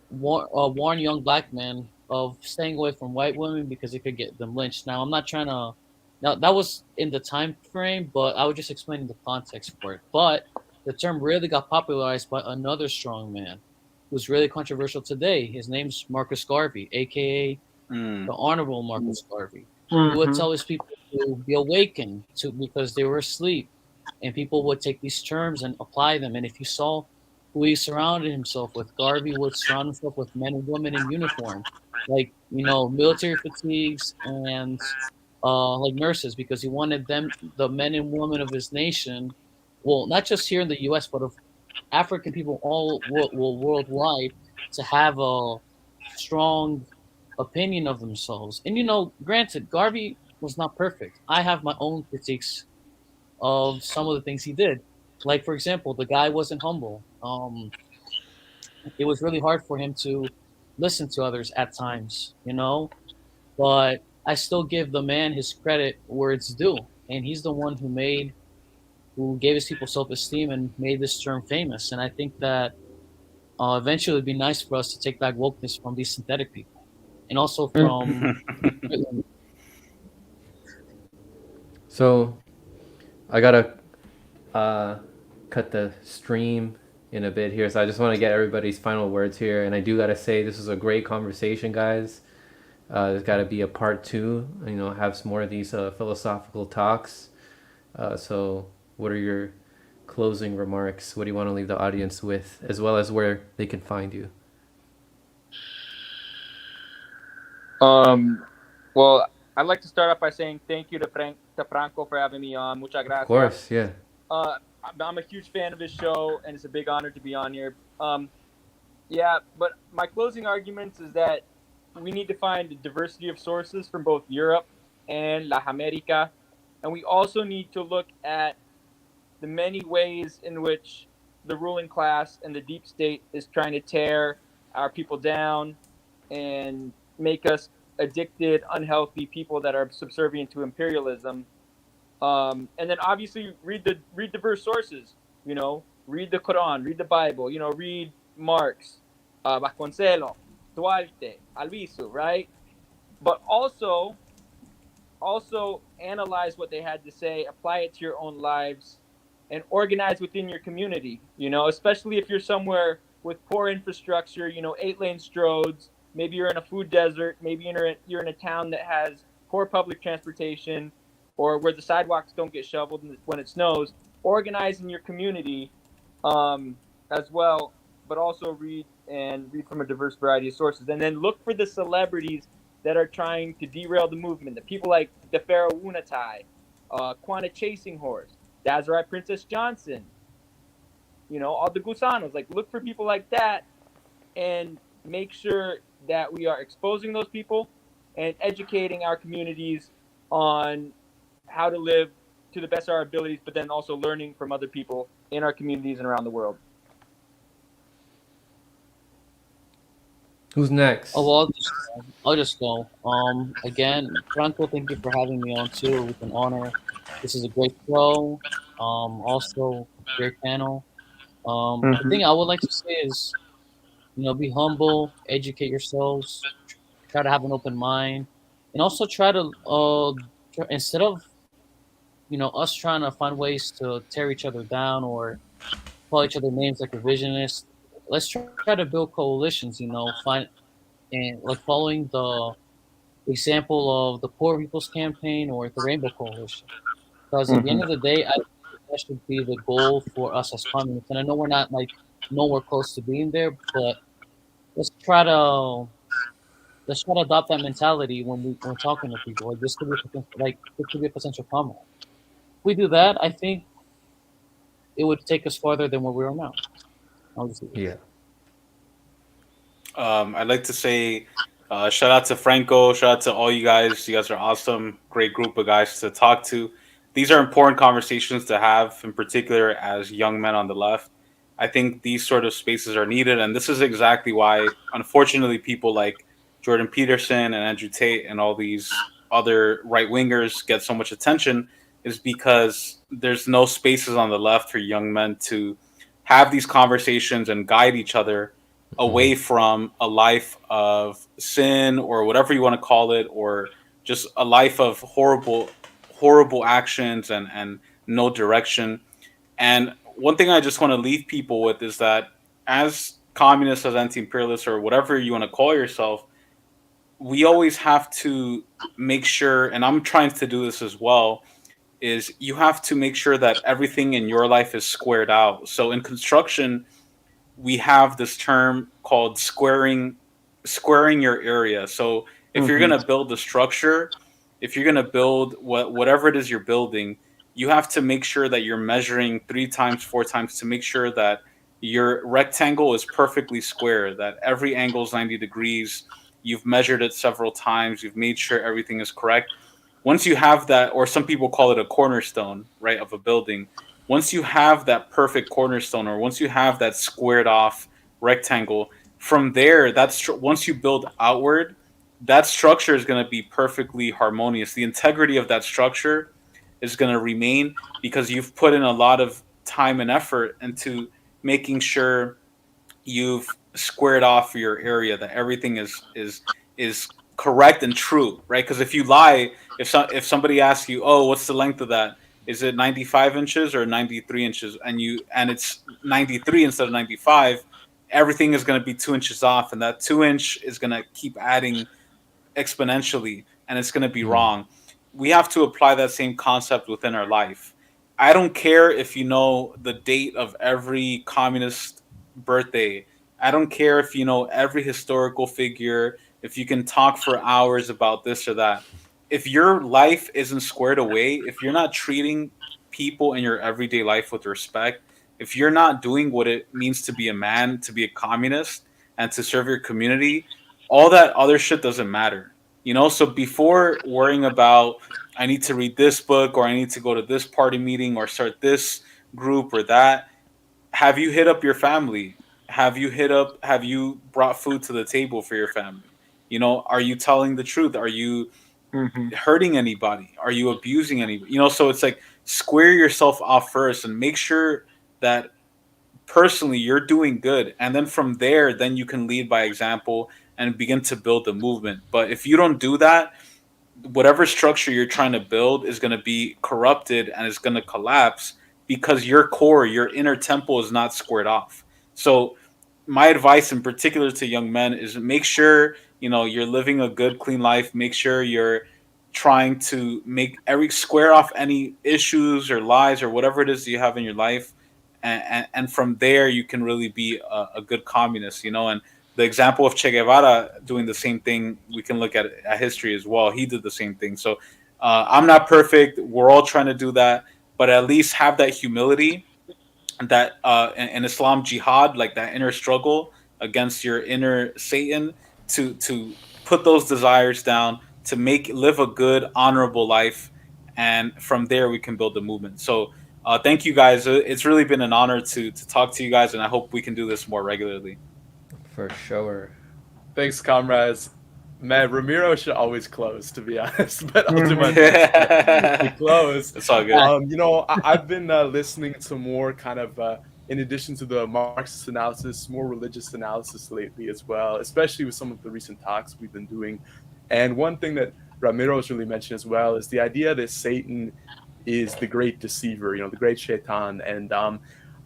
D: warn young black men of staying away from white women because it could get them lynched. Now, I'm not trying to. Now, that was in the time frame, but I was just explaining the context for it. But the term really got popularized by another strong man who's really controversial today. His name's Marcus Garvey, aka
B: Mm.
D: the Honorable Marcus Garvey. He would
E: Mm-hmm.
D: tell his people to be awakened to because they were asleep, and people would take these terms and apply them. And if you saw who he surrounded himself with, Garvey would surround himself with men and women in uniform, like military fatigues and like nurses, because he wanted them, the men and women of his nation, well, not just here in the U.S., but of African people all worldwide to have a strong opinion of themselves. And granted, Garvey was not perfect. I have my own critiques of some of the things he did. Like, for example, the guy wasn't humble. It was really hard for him to listen to others at times. But I still give the man his credit where it's due, and he's the one who gave his people self-esteem and made this term famous. And I think that eventually it'd be nice for us to take back wokeness from these synthetic people, and also from.
A: So I gotta cut the stream in a bit here, so I just want to get everybody's final words here, and I do gotta say this was a great conversation, guys. There's got to be a part 2. Have some more of these philosophical talks. So, what are your closing remarks? What do you want to leave the audience with, as well as where they can find you?
F: Well, I'd like to start off by saying thank you to Franco for having me on. Muchas gracias.
A: Of course, yeah.
F: I'm a huge fan of his show, and it's a big honor to be on here. Yeah, but my closing arguments is that we need to find a diversity of sources from both Europe and La America, and we also need to look at the many ways in which the ruling class and the deep state is trying to tear our people down and make us addicted, unhealthy people that are subservient to imperialism. And then obviously read diverse sources. Read the Quran, read the Bible. Read Marx, Vasconcelos, Duarte, Albizu, right? But also analyze what they had to say, apply it to your own lives, and organize within your community. Especially if you're somewhere with poor infrastructure. 8-lane roads. Maybe you're in a food desert. Maybe you're in a town that has poor public transportation, or where the sidewalks don't get shoveled when it snows. Organize in your community as well, but also read from a diverse variety of sources. And then look for the celebrities that are trying to derail the movement. The people like the Pharaoh Wunatai, Quanta Chasing Horse, Desiree Princess Johnson, all the Gusanos. Look for people like that and make sure that we are exposing those people and educating our communities on how to live to the best of our abilities, but then also learning from other people in our communities and around the world.
A: Who's next?
D: Oh, well, I'll just go. Again, Franco, thank you for having me on too. It's an honor. This is a great show. Also great panel. The thing I would like to say is, be humble, educate yourselves, try to have an open mind, and also try to instead of us trying to find ways to tear each other down or call each other names like revisionists. Let's try to build coalitions. Find and following the example of the Poor People's Campaign or the Rainbow Coalition. Because at the end of the day, I think that should be the goal for us as communists. And I know we're not nowhere close to being there, but let's try to adopt that mentality when we're talking to people. This could be a potential combat. If we do that, I think it would take us farther than where we are now.
A: Yeah.
B: I'd like to say shout out to Franco, shout out to all you guys. You guys are awesome, great group of guys to talk to. These are important conversations to have, in particular as young men on the left. I think these sort of spaces are needed, and this is exactly why, unfortunately, people like Jordan Peterson and Andrew Tate and all these other right wingers get so much attention, is because there's no spaces on the left for young men to have these conversations and guide each other away from a life of sin or whatever you want to call it, or just a life of horrible actions and no direction. And one thing I just want to leave people with is that as communists, as anti-imperialists, or whatever you want to call yourself, we always have to make sure, and I'm trying to do this as well, is you have to make sure that everything in your life is squared out. So in construction, we have this term called squaring your area. So if you're going to build a structure, if you're going to build whatever it is you're building, you have to make sure that you're measuring 3 times, 4 times to make sure that your rectangle is perfectly square, that every angle is 90 degrees. You've measured it several times, you've made sure everything is correct. Once you have that, or some people call it a cornerstone, right, of a building, once you have that perfect cornerstone, or once you have that squared off rectangle, from there, once you build outward, that structure is going to be perfectly harmonious. The integrity of that structure is going to remain because you've put in a lot of time and effort into making sure you've squared off your area, that everything is correct and true, right? Because if you lie, if somebody asks you, oh, what's the length of that, is it 95 inches or 93 inches, and it's 93 instead of 95, everything is going to be 2 inches off, and that 2 inch is going to keep adding exponentially, and it's going to be
A: Mm.
B: wrong. We have to apply that same concept within our life. I don't care if you know the date of every communist birthday. I don't care if you know every historical figure, if you can talk for hours about this or that. If your life isn't squared away, if you're not treating people in your everyday life with respect, if you're not doing what it means to be a man, to be a communist, and to serve your community, all that other shit doesn't matter. So before worrying about, I need to read this book, or I need to go to this party meeting, or start this group or that, have you hit up your family? Have you brought food to the table for your family? Are you telling the truth? Are you
F: Hmm.
B: hurting anybody? Are you abusing anybody? So it's like, square yourself off first and make sure that personally you're doing good, and then from there, then you can lead by example and begin to build the movement. But if you don't do that, whatever structure you're trying to build is going to be corrupted and is going to collapse, because your core, your inner temple, is not squared off. So my advice in particular to young men is, make sure you're living a good, clean life. Make sure you're trying to make every square off any issues or lies or whatever it is you have in your life, and from there you can really be a good communist. And the example of Che Guevara doing the same thing, we can look at history as well. He did the same thing. So I'm not perfect. We're all trying to do that, but at least have that humility, that in Islam, jihad, like that inner struggle against your inner Satan, to put those desires down, to live a good, honorable life, and from there we can build the movement. So thank you guys. It's really been an honor to talk to you guys, and I hope we can do this more regularly.
A: For sure.
C: Thanks, comrades. Man, Ramiro should always close, to be honest, but I'll do my
F: Mhm.
C: best to close.
B: It's all good.
C: I've been listening to more kind of, in addition to the Marxist analysis, more religious analysis lately as well, especially with some of the recent talks we've been doing. And one thing that Ramiro's really mentioned as well is the idea that Satan is the great deceiver, the great shaitan. And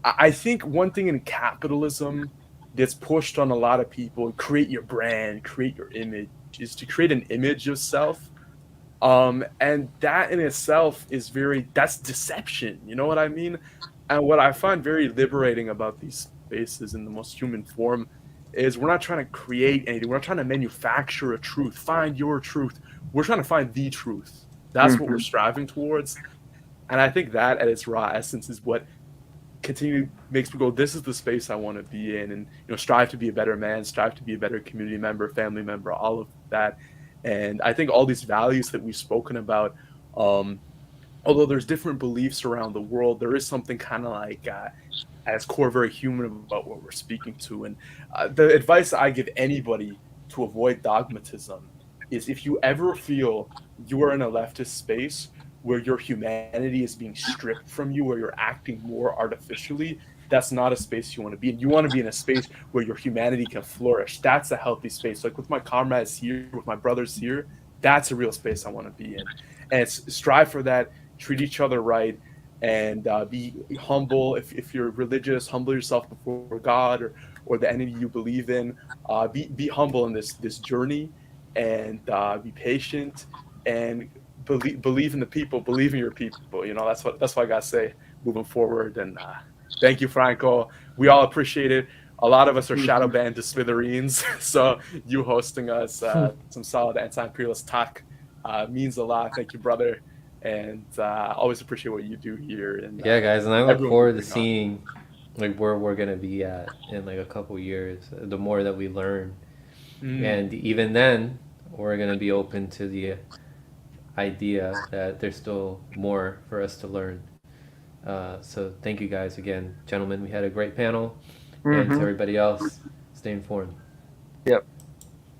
C: I think one thing in capitalism that's pushed on a lot of people, create your brand, create your image, is to create an image of self. And that in itself is that's deception. You know what I mean? And what I find very liberating about these spaces in the most human form is we're not trying to create anything. We're not trying to manufacture a truth, find your truth. We're trying to find the truth. That's what we're striving towards. And I think that at its raw essence is what continue makes me go, this is the space I want to be in, and strive to be a better man, strive to be a better community member, family member, all of that. And I think all these values that we've spoken about, although there's different beliefs around the world, there is something kind of like at its core very human about what we're speaking to. And the advice I give anybody to avoid dogmatism is, if you ever feel you are in a leftist space where your humanity is being stripped from you, where you're acting more artificially, that's not a space you want to be in. You want to be in a space where your humanity can flourish. That's a healthy space. Like with my comrades here, with my brothers here, that's a real space I want to be in. And strive for that, treat each other right, and be humble. If you're religious, humble yourself before God or the entity you believe in. Be humble in this journey, and be patient, and believe in the people, believe in your people. That's what I gotta say moving forward. And thank you, Franco. We all appreciate it. A lot of us are shadow banned to smithereens, so you hosting us some solid anti-imperialist talk means a lot. Thank you, brother. and always appreciate what you do here. And
A: Yeah, guys, and I look
C: everyone
A: forward to
C: you bring on.
A: seeing like where we're gonna be at in like a couple years. The more that we learn, and even then, we're gonna be open to the idea that there's still more for us to learn. So thank you guys again, gentlemen. We had a great panel, and to everybody else, stay informed.
F: Yep.